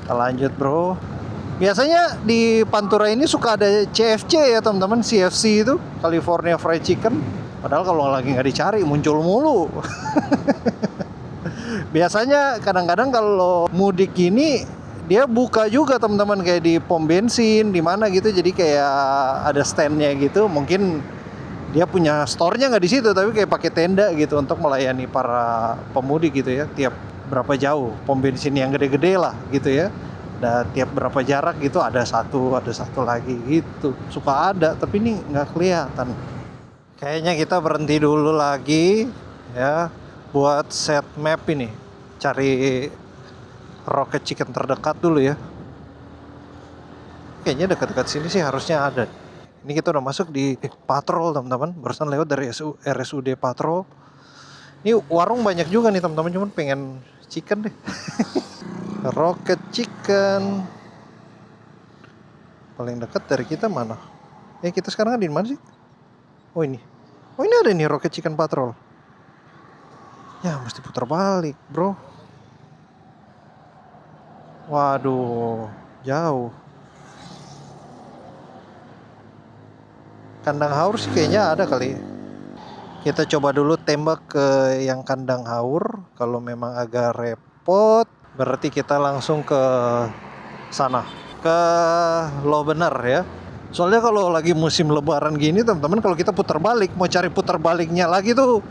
kita lanjut bro. Biasanya di Pantura ini suka ada CFC ya teman-teman, CFC itu California Fried Chicken. Padahal kalau lagi nggak dicari muncul mulu. Biasanya kadang-kadang kalau mudik ini dia buka juga teman-teman, kayak di pom bensin di mana gitu. Jadi kayak ada standnya gitu. Mungkin dia punya store-nya nggak di situ, tapi kayak pakai tenda gitu untuk melayani para pemudik gitu ya. Tiap berapa jauh pom bensin yang gede-gede lah gitu ya. Dan tiap berapa jarak gitu ada satu lagi gitu. Suka ada, tapi ini nggak kelihatan. Kayaknya kita berhenti dulu lagi ya buat set map ini. Cari Rocket Chicken terdekat dulu ya. Kayaknya dekat-dekat sini sih harusnya ada. Ini kita udah masuk di Patrol teman-teman. Barusan lewat dari RSUD Patrol. Ini warung banyak juga nih teman-teman. Cuman pengen chicken deh. Rocket Chicken. Paling dekat dari kita mana? Kita sekarang di mana sih? Oh ini. Oh ini ada nih Rocket Chicken Patrol. Ya mesti putar balik bro. Waduh, jauh. Kandang haur sih kayaknya ada kali. Kita coba dulu tembak ke yang kandang haur. Kalau memang agak repot, berarti kita langsung ke sana, ke Lobener ya. Soalnya kalau lagi musim lebaran gini teman-teman, kalau kita putar balik, mau cari putar baliknya lagi tuh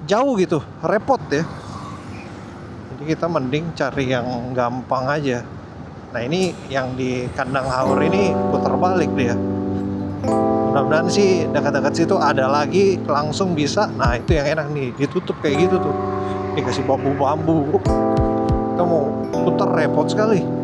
jauh gitu, repot ya. Jadi kita mending cari yang gampang aja. Nah ini yang di kandang haur ini putar balik dia. Mudah-mudahan sih dekat-dekat situ ada lagi langsung bisa. Nah itu yang enak nih, ditutup kayak gitu tuh, dikasih bambu-bambu. Kita mau putar repot sekali.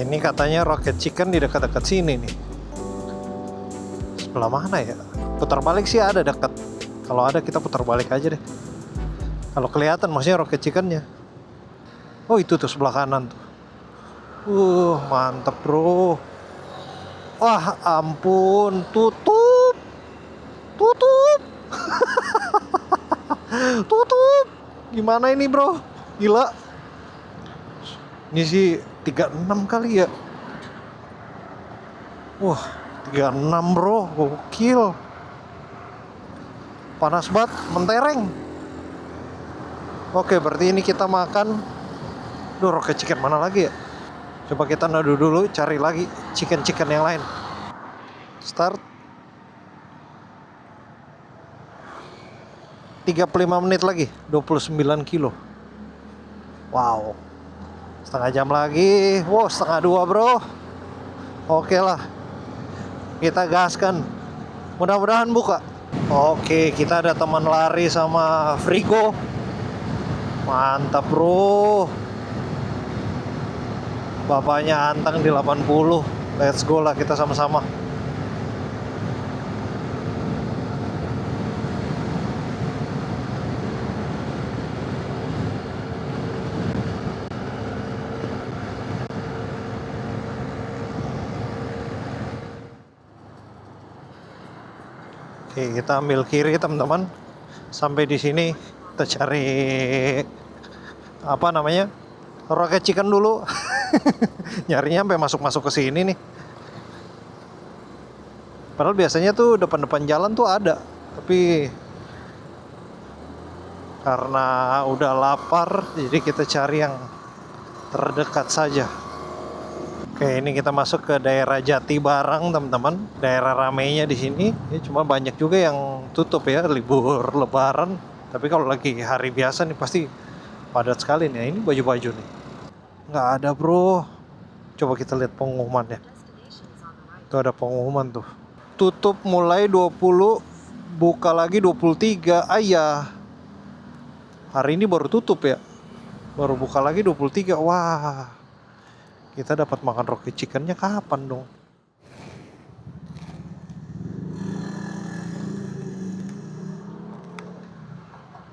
Ini katanya Rocket Chicken di dekat-dekat sini nih. Sebelah mana ya? Putar balik sih ada dekat. Kalau ada kita putar balik aja deh. Kalau kelihatan maksudnya Rocket Chickennya. Oh itu tuh sebelah kanan tuh. Mantep bro. Wah ampun, tutup. Tutup. Gimana ini bro? Gila. Ini sih 36 kali ya. Wah 36 bro, gokil. Panas banget, mentereng. Oke berarti ini kita makan. Duh Rocket Chicken mana lagi ya? Coba kita nadu dulu, cari lagi chicken yang lain. Start. 35 menit lagi, 29 kilo. Wow, setengah jam lagi. Wow, setengah 2 bro. Oke lah, kita gaskan. Mudah-mudahan buka. Oke, kita ada teman lari sama Frigo. Mantap bro. Bapaknya antang di 80. Let's go lah kita sama-sama. Oke, kita ambil kiri teman-teman. Sampai di sini kita cari apa namanya? Rocket Chicken dulu. Nyarinya sampai masuk ke sini nih. Padahal biasanya tuh depan-depan jalan tuh ada, tapi karena udah lapar, jadi kita cari yang terdekat saja. Oke, ini kita masuk ke daerah Jatibarang, teman-teman. Daerah ramainya di sini. Ini cuma banyak juga yang tutup ya, libur Lebaran. Tapi kalau lagi hari biasa nih pasti padat sekali nih. Ini baju-baju nih. Nggak ada bro. Coba kita lihat pengumumannya. Tuh ada pengumuman tuh. Tutup mulai 20, buka lagi 23. Ayah. Hari ini baru tutup ya. Baru buka lagi 23. Wah. Kita dapat makan roti chickennya kapan dong?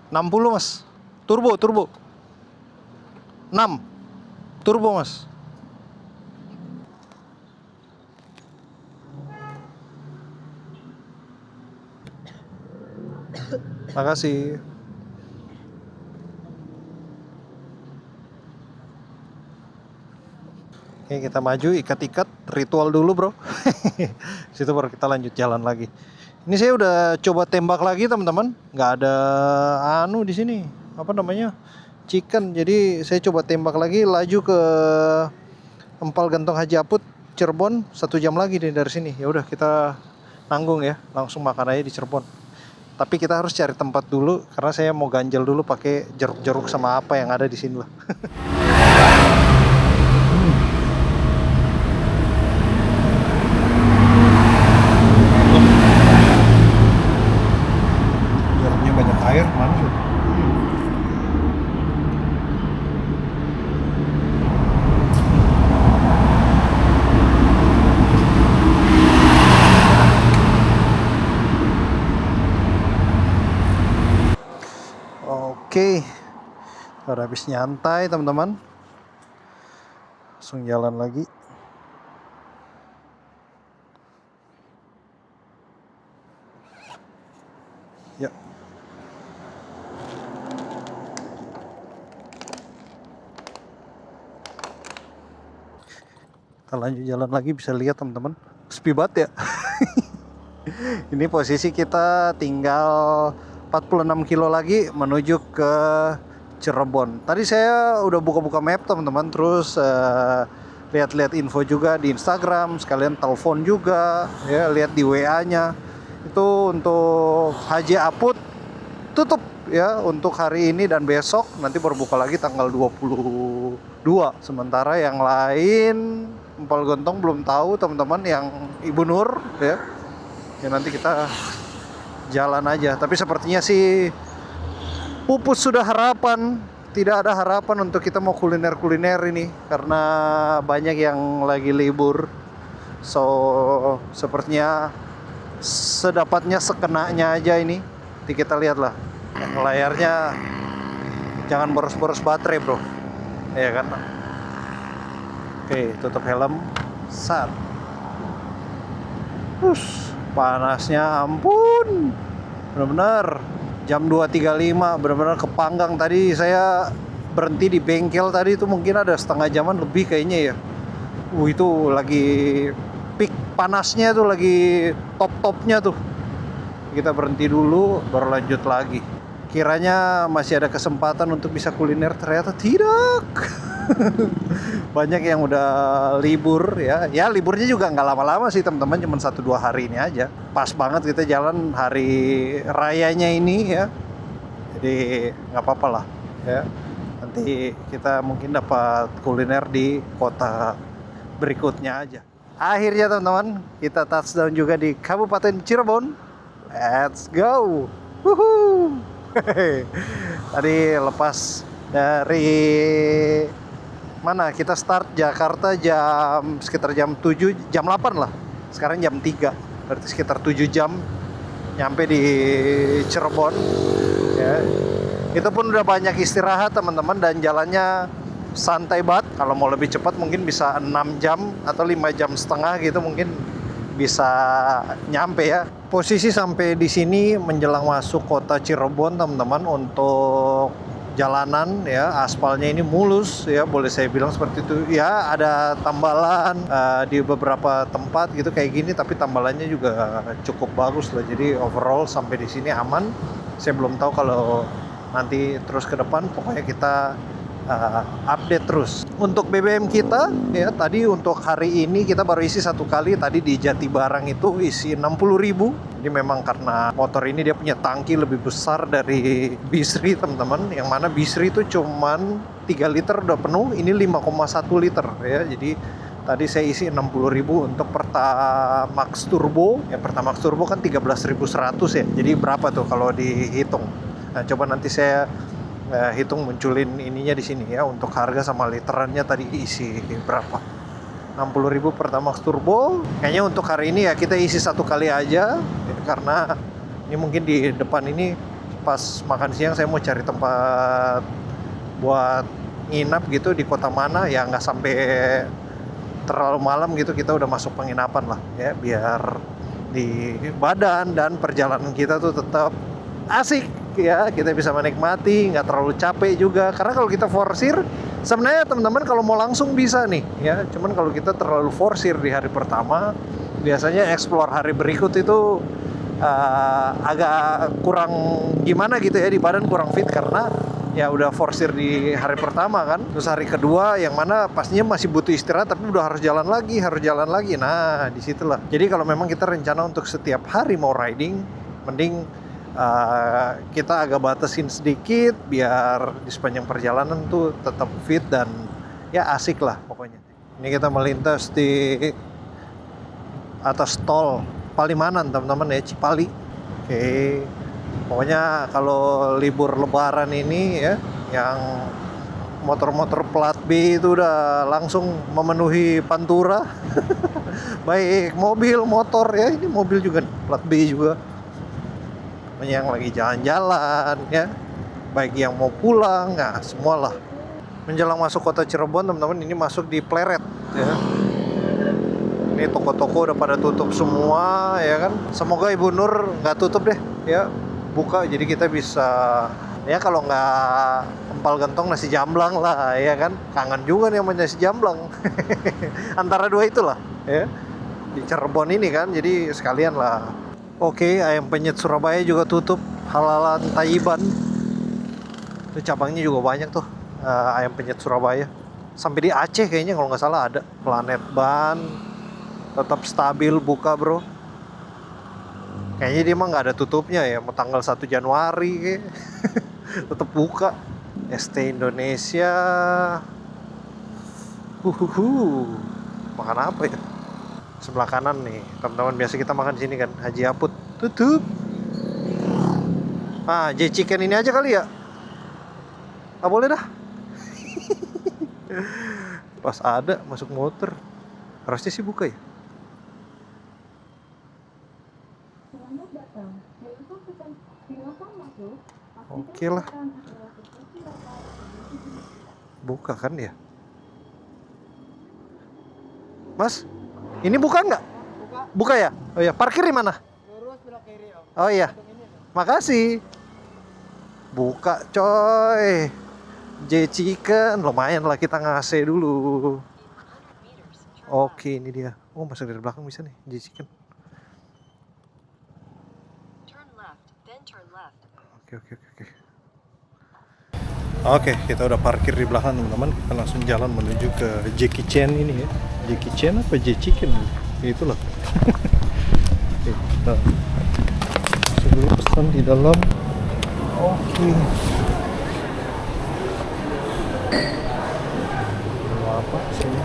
$60 mas. Turbo. 6. Turbo mas. Makasih. Oke, kita maju, ikat-ikat, ritual dulu bro. Situ baru kita lanjut jalan lagi. Ini saya udah coba tembak lagi teman-teman, nggak ada di sini, apa namanya, chicken. Jadi saya coba tembak lagi, laju ke Empal Gentong Haji Aput, Cirebon, 1 jam lagi nih dari sini. Ya udah kita nanggung ya, langsung makan aja di Cirebon. Tapi kita harus cari tempat dulu karena saya mau ganjel dulu pakai jeruk-jeruk sama apa yang ada di sini lah. Jeruknya banyak air, mana sih? Oke, udah habis nyantai teman-teman, langsung jalan lagi. Ya, kita lanjut jalan lagi. Bisa lihat teman-teman, sepi banget ya. Ini posisi kita tinggal 46 kilo lagi menuju ke Cirebon. Tadi saya udah buka-buka map teman-teman, terus lihat-lihat info juga di Instagram, sekalian telepon juga ya, lihat di WA-nya. Itu untuk Haji Aput tutup ya untuk hari ini dan besok, nanti baru buka lagi tanggal 22. Sementara yang lain Empal Gentong belum tahu teman-teman, yang Ibu Nur ya. Ya nanti kita jalan aja. Tapi sepertinya sih pupus sudah harapan. Tidak ada harapan untuk kita mau kuliner-kuliner ini karena banyak yang lagi libur. So sepertinya sedapatnya sekenanya aja ini. Nanti kita lihat lah. Layarnya jangan boros-boros baterai bro. Ya kan. Oke, tutup helm. Sat. Panasnya ampun, benar-benar jam 2.35, benar-benar kepanggang. Tadi saya berhenti di bengkel tadi itu mungkin ada setengah jaman lebih kayaknya ya. Itu lagi peak panasnya tuh, lagi top-topnya tuh. Kita berhenti dulu baru lanjut lagi. Kiranya masih ada kesempatan untuk bisa kuliner, ternyata tidak. Banyak yang udah libur ya. Ya liburnya juga nggak lama-lama sih teman-teman, cuma 1-2 hari ini aja. Pas banget kita jalan hari rayanya ini ya. Jadi nggak apa-apa lah ya. Nanti kita mungkin dapat kuliner di kota berikutnya aja. Akhirnya teman-teman kita touchdown juga di Kabupaten Cirebon. Let's go. Woohoo. Tadi lepas dari mana, kita start Jakarta sekitar jam 7, jam 8 lah. Sekarang jam 3, berarti sekitar 7 jam nyampe di Cirebon ya. Itu pun udah banyak istirahat teman-teman, dan jalannya santai banget. Kalau mau lebih cepat mungkin bisa 6 jam atau 5,5 jam gitu mungkin bisa nyampe ya. Posisi sampai di sini menjelang masuk kota Cirebon teman-teman. Untuk jalanan ya, aspalnya ini mulus ya, boleh saya bilang seperti itu ya. Ada tambalan di beberapa tempat gitu kayak gini, tapi tambalannya juga cukup bagus lah. Jadi overall sampai di sini aman. Saya belum tahu kalau nanti terus ke depan, pokoknya kita update terus. Untuk BBM kita ya, tadi untuk hari ini kita baru isi 1 kali. Tadi di Jatibarang itu isi 60.000. Jadi memang karena motor ini dia punya tangki lebih besar dari Bisri teman-teman, yang mana Bisri itu cuman 3 liter udah penuh, ini 5,1 liter ya. Jadi tadi saya isi 60.000 untuk Pertamax Turbo. Ya Pertamax Turbo kan 13.100 ya. Jadi berapa tuh kalau dihitung? Nah, coba nanti saya hitung munculin ininya di sini ya, untuk harga sama literannya tadi isi berapa. 60.000 Pertamax Turbo. Kayaknya untuk hari ini ya kita isi 1 kali aja ya, karena ini mungkin di depan ini pas makan siang saya mau cari tempat buat nginap gitu di kota mana ya, nggak sampai terlalu malam gitu kita udah masuk penginapan lah ya, biar di badan dan perjalanan kita tuh tetap asik ya, kita bisa menikmati, nggak terlalu capek juga. Karena kalau kita forsir sebenarnya teman-teman kalau mau langsung bisa nih ya, cuman kalau kita terlalu forsir di hari pertama biasanya explore hari berikut itu agak kurang gimana gitu ya, di badan kurang fit karena ya udah forsir di hari pertama kan. Terus hari kedua yang mana pastinya masih butuh istirahat tapi udah harus jalan lagi. Nah disitulah. Jadi kalau memang kita rencana untuk setiap hari mau riding, mending kita agak batasin sedikit biar di sepanjang perjalanan tuh tetap fit dan ya asik lah pokoknya. Ini kita melintas di atas tol Palimanan teman-teman ya, Cipali. Oke. Pokoknya kalau libur lebaran ini ya, yang motor-motor plat B itu udah langsung memenuhi Pantura. Baik mobil, motor ya, ini mobil juga nih, plat B juga. Yang lagi jalan-jalan ya, baik yang mau pulang, nah semualah. Menjelang masuk kota Cirebon teman-teman, ini masuk di Pleret ya. Ini toko-toko udah pada tutup semua ya kan. Semoga Ibu Nur nggak tutup deh ya, buka jadi kita bisa ya, kalau nggak empal gentong nasi jamblang lah ya kan. Kangen juga nih sama nasi jamblang. Antara dua itulah ya, di Cirebon ini kan, jadi sekalian lah. Oke, ayam penyet Surabaya juga tutup, halalan Taiban. Itu cabangnya juga banyak tuh, ayam penyet Surabaya. Sampai di Aceh kayaknya kalau nggak salah ada. Planet Ban tetap stabil buka bro. Kayaknya dia mah nggak ada tutupnya ya, mau tanggal 1 Januari kayak. Tetap buka. ST Indonesia. Makan apa ya? Sebelah kanan nih teman-teman, biasa kita makan di sini kan, Haji Aput tutup. J Chicken ini aja kali ya. Boleh dah. Pas ada masuk motor, harusnya sih buka ya. Oke lah. Buka kan ya? Mas, ini buka nggak? Buka ya? Oh ya, parkir di mana? Lurus belok kiri om. Oh iya. Makasih. Buka coy. J Chicken, lumayan lah kita ngasih dulu. Oke, ini dia. Oh, masuk dari belakang bisa nih, J Chicken. Oke, kita udah parkir di belakang teman-teman. Kita langsung jalan menuju ke Jackie Chan ini ya. Jackie Chan apa J Chicken? Itulah. Kita masuk dulu, pesan di dalam. Oke. Mau apa sini?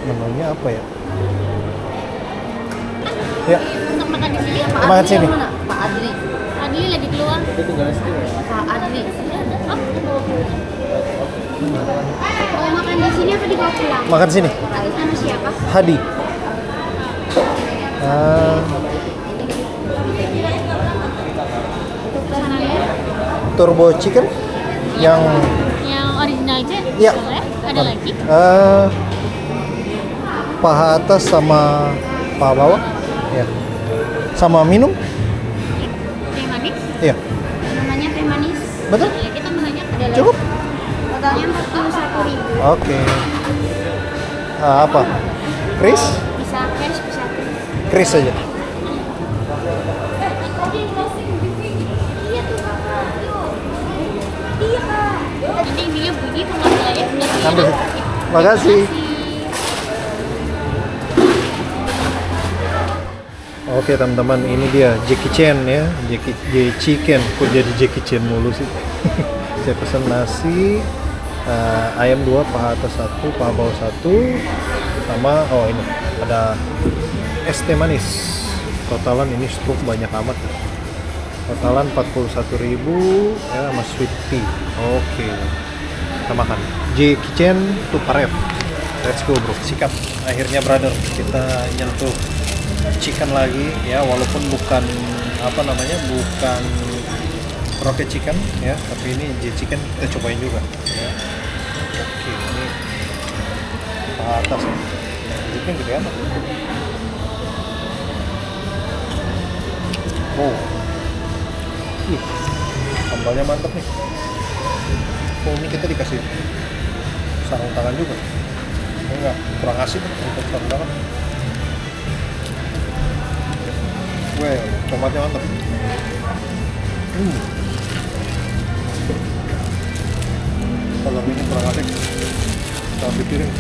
Menunya apa ya? Ya. Untuk makan di sini Pak Makan Adli sini. yang mana? Pak Adli. Adli lagi keluar. Itu tinggal sini. Pak Adli. Oh, mau makan di sini apa dibawa pulang? Makan sini. Sama siapa? Hadi. Pesanannya Turbo Chicken yang original aja. Ya. Boleh? Ada lagi? Paha atas sama paha bawah. Ya. Sama minum? Teh manis? Iya. Namanya teh manis. Betul? Ya, kita menanya ada lagi. Cukup? Totalnya 41.000. Oke. Apa? Kris? Bisa cash, bisa kris. Kris aja. Iya tuh kakak. Iya kak. Ini dia bunyi pengambilannya sudah Ambil. siap. Makasih. Oke teman-teman, ini dia Jackie Chan ya, Jackie Chicken. Kok jadi Jackie Chan mulu sih? Saya pesan nasi, ayam 2, paha atas 1, paha bawah 1, sama ini ada es teh manis. Totalan ini struk banyak amat. Totalan 41.000 ya, sama sweet tea. Oke. Kita makan. Jackie Chan to Parev. Let's go bro. Sikap. Akhirnya brother, kita nyentuh chicken lagi ya, walaupun bukan bukan rocket chicken ya, tapi ini J chicken kita cobain juga ya. Oke, ini paha atas ya. Ini gede amat. Oh. Sambalnya mantap nih. Oh, ini kita dikasih sarung tangan juga. Enggak, kurang asik untuk sarung tangan. Weh, tomatnya mantap. Kalau ini kurang asik, kita ambil piring.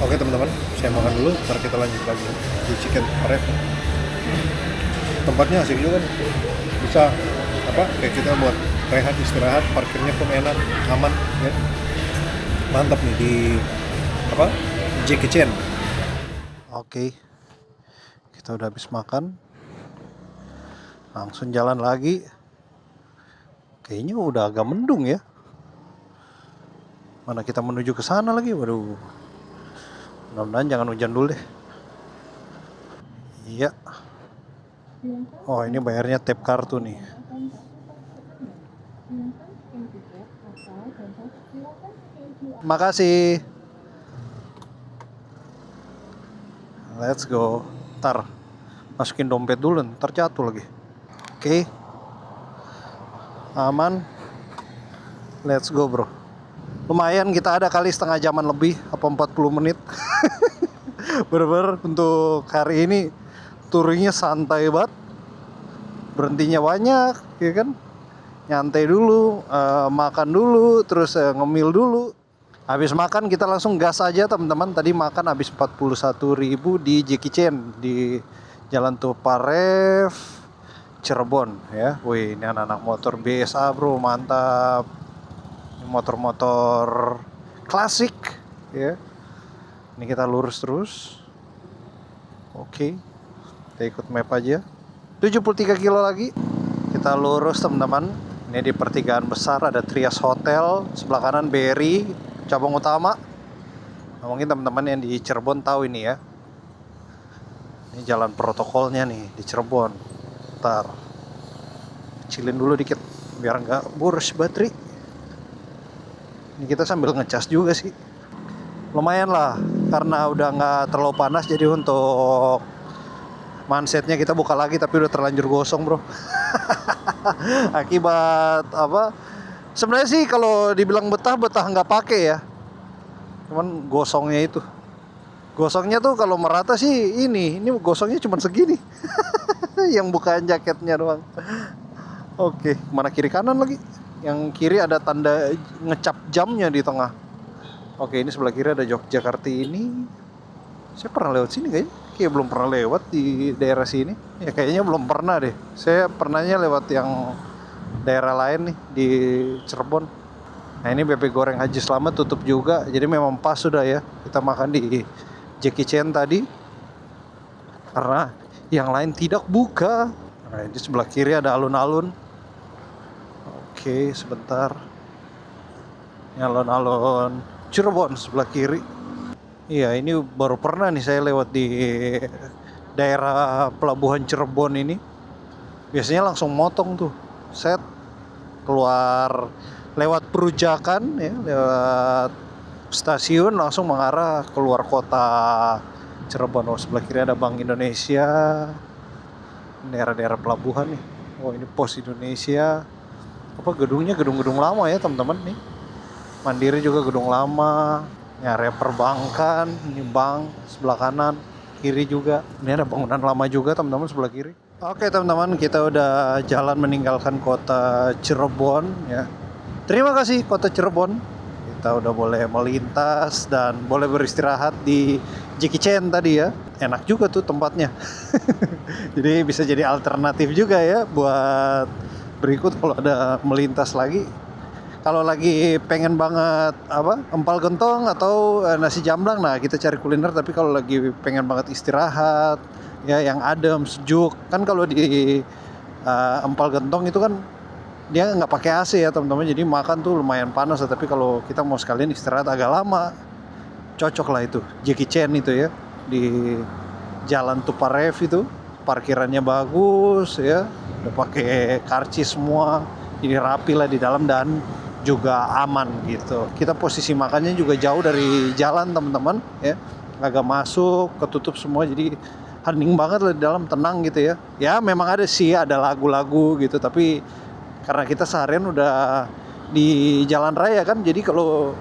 Oke teman-teman, saya makan dulu, ntar kita lanjut lagi di Chicken Parev. Tempatnya asik juga nih. Bisa kayak kita buat rehat, istirahat, parkirnya pun enak, aman ya. Mantap nih di Jackie Chan. Oke, kita udah habis makan, langsung jalan lagi. Kayaknya udah agak mendung ya. Mana kita menuju ke sana lagi? Waduh, mudah-mudahan jangan hujan dulu deh. Iya. Oh, ini bayarnya tap kartu nih. Makasih. Let's go. Ntar masukin dompet dulu, ntar jatuh lagi. Oke. Aman. Let's go bro. Lumayan kita ada kali setengah jaman lebih, apa 40 menit. Bener-bener untuk hari ini touringnya santai banget. Berhentinya banyak, ya kan? Nyantai dulu, makan dulu, terus ngemil dulu. Habis makan kita langsung gas aja teman-teman. Tadi makan habis 41.000 di Jackie Chan di Jalan Tuparev, Cirebon ya. Wih, ini anak-anak motor BSA bro, mantap. Ini motor-motor klasik ya. Ini kita lurus terus. Oke. Kita ikut map aja. 73 kilo lagi. Kita lurus teman-teman. Ini di pertigaan besar ada Trias Hotel, sebelah kanan BRI cabang utama. Nah, mungkin teman-teman yang di Cirebon tahu ini ya. Ini jalan protokolnya nih di Cirebon. Ntar kecilin dulu dikit biar nggak boros baterai. Ini kita sambil ngecas juga sih. Lumayan lah karena udah nggak terlalu panas, jadi untuk mansetnya kita buka lagi tapi udah terlanjur gosong bro. Akibat sebenarnya sih kalau dibilang betah nggak pakai ya, cuman gosongnya itu. Gosongnya tuh kalau merata sih ini gosongnya cuma segini. Yang bukaan jaketnya doang. Oke, mana kiri kanan lagi? Yang kiri ada tanda ngecap jamnya di tengah. Oke, ini sebelah kiri ada Yogyakarta ini. Saya pernah lewat sini kayaknya? Kayak belum pernah lewat di daerah sini. Ya kayaknya belum pernah deh. Saya pernahnya lewat yang daerah lain nih di Cirebon. Nah ini bebek goreng Haji Slamet tutup juga, jadi memang pas sudah ya kita makan di Jackie Chan tadi karena yang lain tidak buka. Nah di sebelah kiri ada alun-alun. Oke sebentar, ini alun-alun Cirebon sebelah kiri. Iya ini baru pernah nih saya lewat di daerah pelabuhan Cirebon ini. Biasanya langsung motong tuh, set keluar lewat Perujakan ya, lewat stasiun langsung mengarah keluar kota Cirebon. Oh, sebelah kiri ada Bank Indonesia, daerah-daerah pelabuhan nih. Oh ini Pos Indonesia. apa gedungnya gedung-gedung lama ya teman-teman nih. Mandiri juga gedung lama, nyari perbankan, ini bank sebelah kanan, kiri juga. Ini ada bangunan lama juga teman-teman sebelah kiri. Oke teman-teman, kita udah jalan meninggalkan kota Cirebon ya. Terima kasih kota Cirebon. Kita udah boleh melintas dan boleh beristirahat di Jackie Chan tadi ya. Enak juga tuh tempatnya. Jadi bisa jadi alternatif juga ya buat berikut kalau ada melintas lagi. Kalau lagi pengen banget empal gentong atau nasi jamblang, nah kita cari kuliner. Tapi kalau lagi pengen banget istirahat ya yang adem sejuk, kan kalau di empal gentong itu kan dia nggak pakai AC ya teman-teman, jadi makan tuh lumayan panas. Tapi kalau kita mau sekalian istirahat agak lama, cocok lah itu Jackie Chan itu ya, di Jalan Tuparev itu. Parkirannya bagus ya, udah pakai karcis semua, jadi rapi lah di dalam dan juga aman gitu. Kita posisi makannya juga jauh dari jalan teman-teman ya, agak masuk ketutup semua, jadi hening banget lah di dalam, tenang gitu ya. Ya memang ada sih, ada lagu-lagu gitu, tapi karena kita seharian udah di jalan raya kan, jadi kalau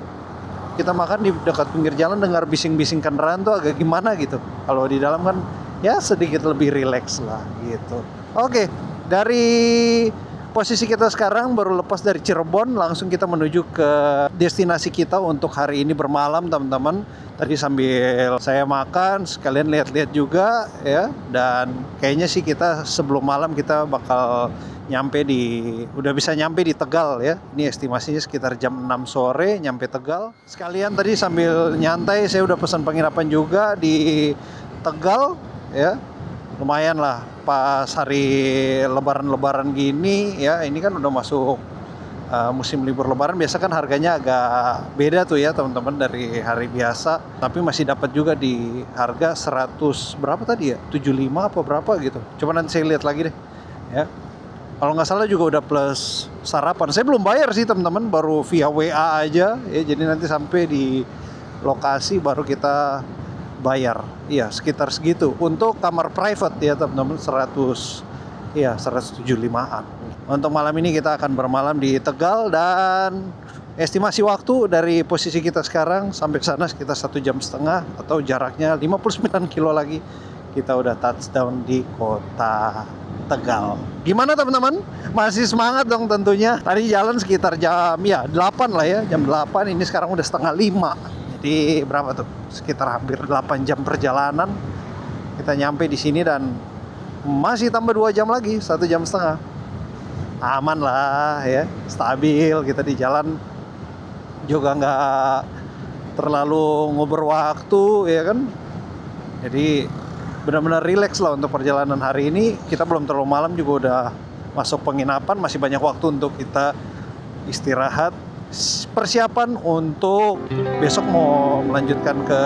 kita makan di dekat pinggir jalan dengar bising-bising kendaraan tuh agak gimana gitu. Kalau di dalam kan ya sedikit lebih rileks lah gitu. Oke, dari posisi kita sekarang baru lepas dari Cirebon, langsung kita menuju ke destinasi kita untuk hari ini bermalam teman-teman. Tadi sambil saya makan sekalian lihat-lihat juga ya, dan kayaknya sih kita sebelum malam kita bakal udah bisa nyampe di Tegal ya. Ini estimasinya sekitar jam 6 sore nyampe Tegal. Sekalian tadi sambil nyantai saya udah pesan penginapan juga di Tegal ya. Lumayan lah pas hari lebaran gini ya, ini kan udah masuk musim libur lebaran. Biasa kan harganya agak beda tuh ya teman-teman dari hari biasa, tapi masih dapat juga di harga 100 berapa tadi ya, 75 apa berapa gitu. Coba nanti saya lihat lagi deh ya. Kalau nggak salah juga udah plus sarapan. Saya belum bayar sih teman-teman, baru via WA aja ya, jadi nanti sampai di lokasi baru kita bayar. Iya, sekitar segitu. Untuk kamar private ya teman-teman 175-an. Untuk malam ini kita akan bermalam di Tegal, dan estimasi waktu dari posisi kita sekarang sampai sana sekitar 1,5 jam atau jaraknya 59 kilo lagi. Kita udah touchdown di kota Tegal. Gimana teman-teman? Masih semangat dong tentunya. Tadi jalan sekitar jam 8 lah ya, jam 8. Ini sekarang udah 4:30. Jadi berapa tuh? Sekitar hampir 8 jam perjalanan. Kita nyampe di sini dan masih tambah 2 jam lagi, 1,5 jam. Aman lah ya, stabil. Kita di jalan juga nggak terlalu ngober waktu ya kan. Jadi benar-benar rileks lah untuk perjalanan hari ini. Kita belum terlalu malam juga udah masuk penginapan, masih banyak waktu untuk kita istirahat. Persiapan untuk besok mau melanjutkan ke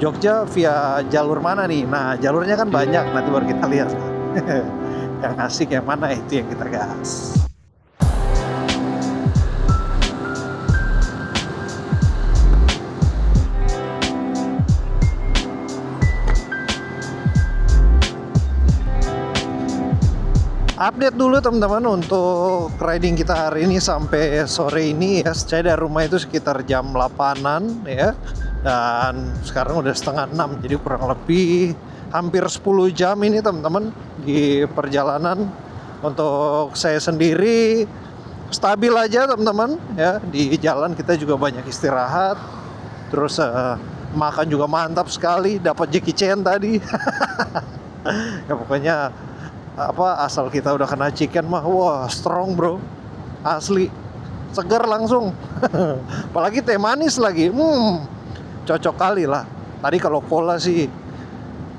Jogja via jalur mana nih? Nah jalurnya kan banyak, nanti baru kita lihat yang asik yang mana, itu yang kita gas. Update dulu teman-teman untuk riding kita hari ini sampai sore ini ya. Saya dari rumah itu sekitar jam 8-an ya, dan sekarang udah 5:30, jadi kurang lebih hampir 10 jam ini teman-teman di perjalanan. Untuk saya sendiri stabil aja teman-teman ya, di jalan kita juga banyak istirahat, terus makan juga mantap sekali, dapat Jackie Chan tadi. Ya pokoknya asal kita udah kena chicken mah wah strong bro, asli segar langsung. Apalagi teh manis lagi, cocok kali lah. Tadi kalau cola sih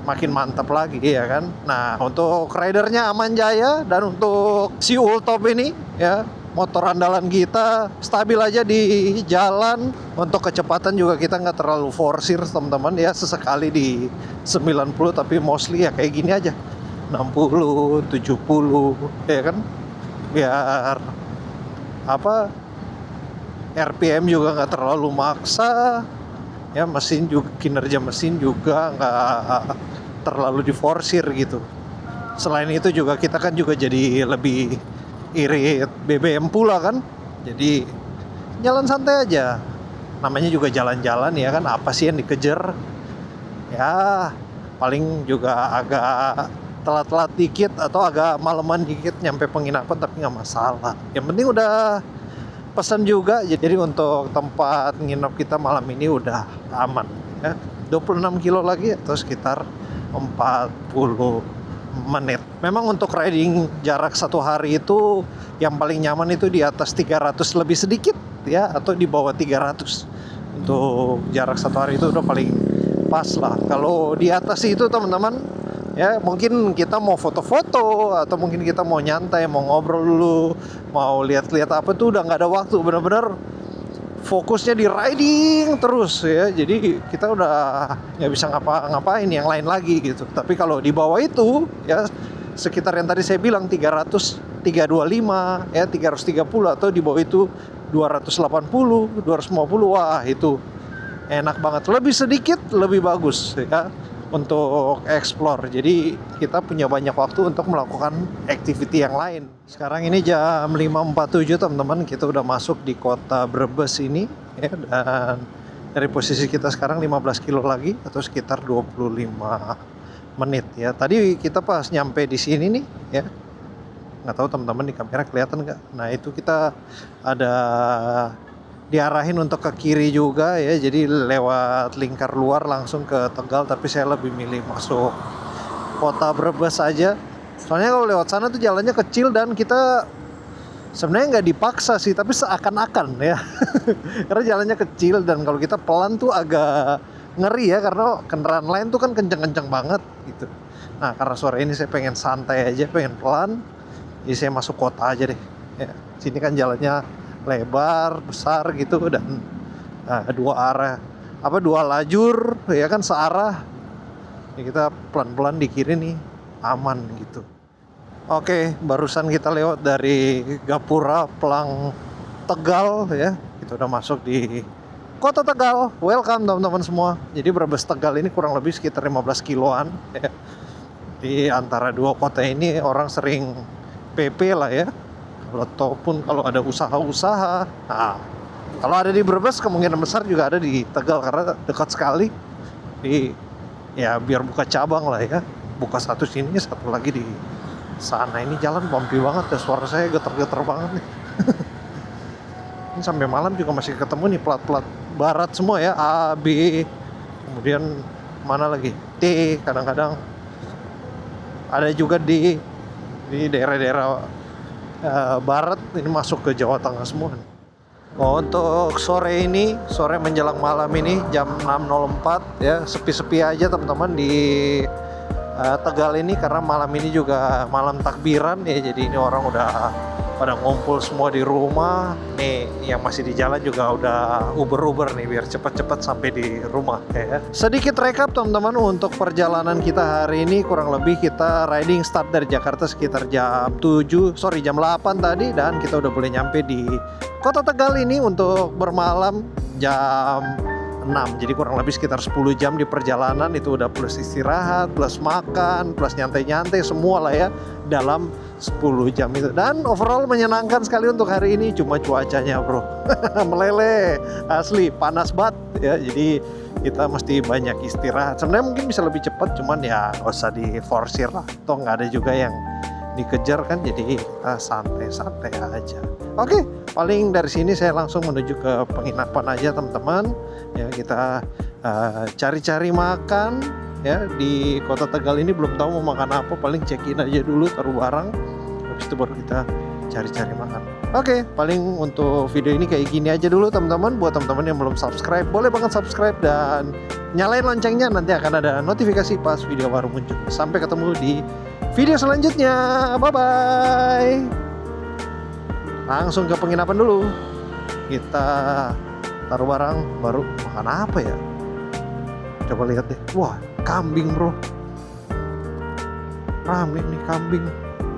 makin mantap lagi ya kan. Nah untuk ridernya aman jaya, dan untuk si Ultop ini ya, motor andalan kita stabil aja di jalan. Untuk kecepatan juga kita nggak terlalu forsir teman-teman ya, sesekali di 90, tapi mostly ya kayak gini aja, 60, 70 ya kan, biar RPM juga nggak terlalu maksa ya, mesin juga, kinerja mesin juga nggak terlalu diforsir gitu. Selain itu juga kita kan juga jadi lebih irit BBM pula kan. Jadi jalan santai aja. Namanya juga jalan-jalan ya kan, apa sih yang dikejar? Ya paling juga agak telat-telat dikit atau agak maleman dikit nyampe penginapan, tapi nggak masalah. Yang penting udah pesan juga, jadi untuk tempat nginep kita malam ini udah aman ya. 26 kilo lagi atau sekitar 40 menit. Memang untuk riding jarak satu hari itu yang paling nyaman itu di atas 300 lebih sedikit ya, atau di bawah 300. Untuk jarak satu hari itu udah paling pas lah. Kalau di atas itu teman-teman ya, mungkin kita mau foto-foto atau mungkin kita mau nyantai, mau ngobrol dulu, mau lihat-lihat apa tuh udah nggak ada waktu. Bener-bener fokusnya di riding terus ya, jadi kita udah nggak bisa ngapa-ngapain yang lain lagi gitu. Tapi kalau di bawah itu ya, sekitar yang tadi saya bilang 300, 325 ya, 330 atau di bawah itu 280, 250, wah itu enak banget. Lebih sedikit lebih bagus ya untuk explore. Jadi kita punya banyak waktu untuk melakukan activity yang lain. Sekarang ini jam 5.47 teman-teman, kita udah masuk di kota Brebes ini ya, dan dari posisi kita sekarang 15 kilo lagi atau sekitar 25 menit ya. Tadi kita pas nyampe di sini nih ya, nggak tahu teman-teman di kamera kelihatan nggak. Nah itu kita ada diarahin untuk ke kiri juga ya, jadi lewat lingkar luar langsung ke Tegal, tapi saya lebih milih masuk kota Brebes aja. Soalnya kalau lewat sana tuh jalannya kecil dan kita sebenarnya nggak dipaksa sih, tapi seakan-akan ya. Karena jalannya kecil dan kalau kita pelan tuh agak ngeri ya, karena kendaraan lain tuh kan kenceng-kenceng banget gitu. Nah karena sore ini saya pengen santai aja, pengen pelan, jadi saya masuk kota aja deh ya. Sini kan jalannya lebar, besar gitu, dan dua lajur ya kan, searah ya. Kita pelan-pelan di kiri nih, aman gitu. Oke, barusan kita lewat dari Gapura Pelang Tegal ya, kita udah masuk di kota Tegal. Welcome teman-teman semua. Jadi Brebes Tegal ini kurang lebih sekitar 15 kiloan ya. Di antara dua kota ini orang sering PP lah ya, ataupun kalau ada usaha-usaha. Nah, kalau ada di Brebes kemungkinan besar juga ada di Tegal karena dekat sekali. Di ya biar buka cabang lah ya, buka satu sini, satu lagi di sana. Ini jalan bumpy banget ya, suara saya geter-geter banget nih. Ini sampai malam juga masih ketemu nih plat-plat barat semua ya, A, B, kemudian mana lagi T, kadang-kadang ada juga di daerah-daerah barat ini masuk ke Jawa Tengah semua. Untuk sore ini, sore menjelang malam ini jam 6.04 ya, sepi-sepi aja teman-teman di Tegal ini, karena malam ini juga malam takbiran ya, jadi ini orang udah pada ngumpul semua di rumah. Nih yang masih di jalan juga udah uber-uber nih biar cepat-cepat sampai di rumah ya. Sedikit rekap teman-teman untuk perjalanan kita hari ini, kurang lebih kita riding start dari Jakarta sekitar jam 8 tadi, dan kita udah boleh nyampe di kota Tegal ini untuk bermalam jam 6. Jadi kurang lebih sekitar 10 jam di perjalanan, itu udah plus istirahat, plus makan, plus nyantai-nyantai semua lah ya dalam 10 jam itu. Dan overall menyenangkan sekali untuk hari ini, cuma cuacanya bro meleleh, asli panas banget ya. Jadi kita mesti banyak istirahat. Sebenarnya mungkin bisa lebih cepat, cuman ya gak usah diforsir lah, toh nggak ada juga yang dikejar kan, jadi kita santai-santai aja. Oke, paling dari sini saya langsung menuju ke penginapan aja teman-teman ya. Kita cari-cari makan ya di kota Tegal ini. Belum tahu mau makan apa, paling check in aja dulu, taruh barang, habis itu baru kita cari-cari makan. Oke, paling untuk video ini kayak gini aja dulu teman-teman. Buat teman-teman yang belum subscribe, boleh banget subscribe dan nyalain loncengnya, nanti akan ada notifikasi pas video baru muncul. Sampai ketemu di video selanjutnya, bye bye. Langsung ke penginapan dulu, kita taruh barang, baru makan apa ya, coba lihat deh. Wah, kambing bro, rame nih kambing.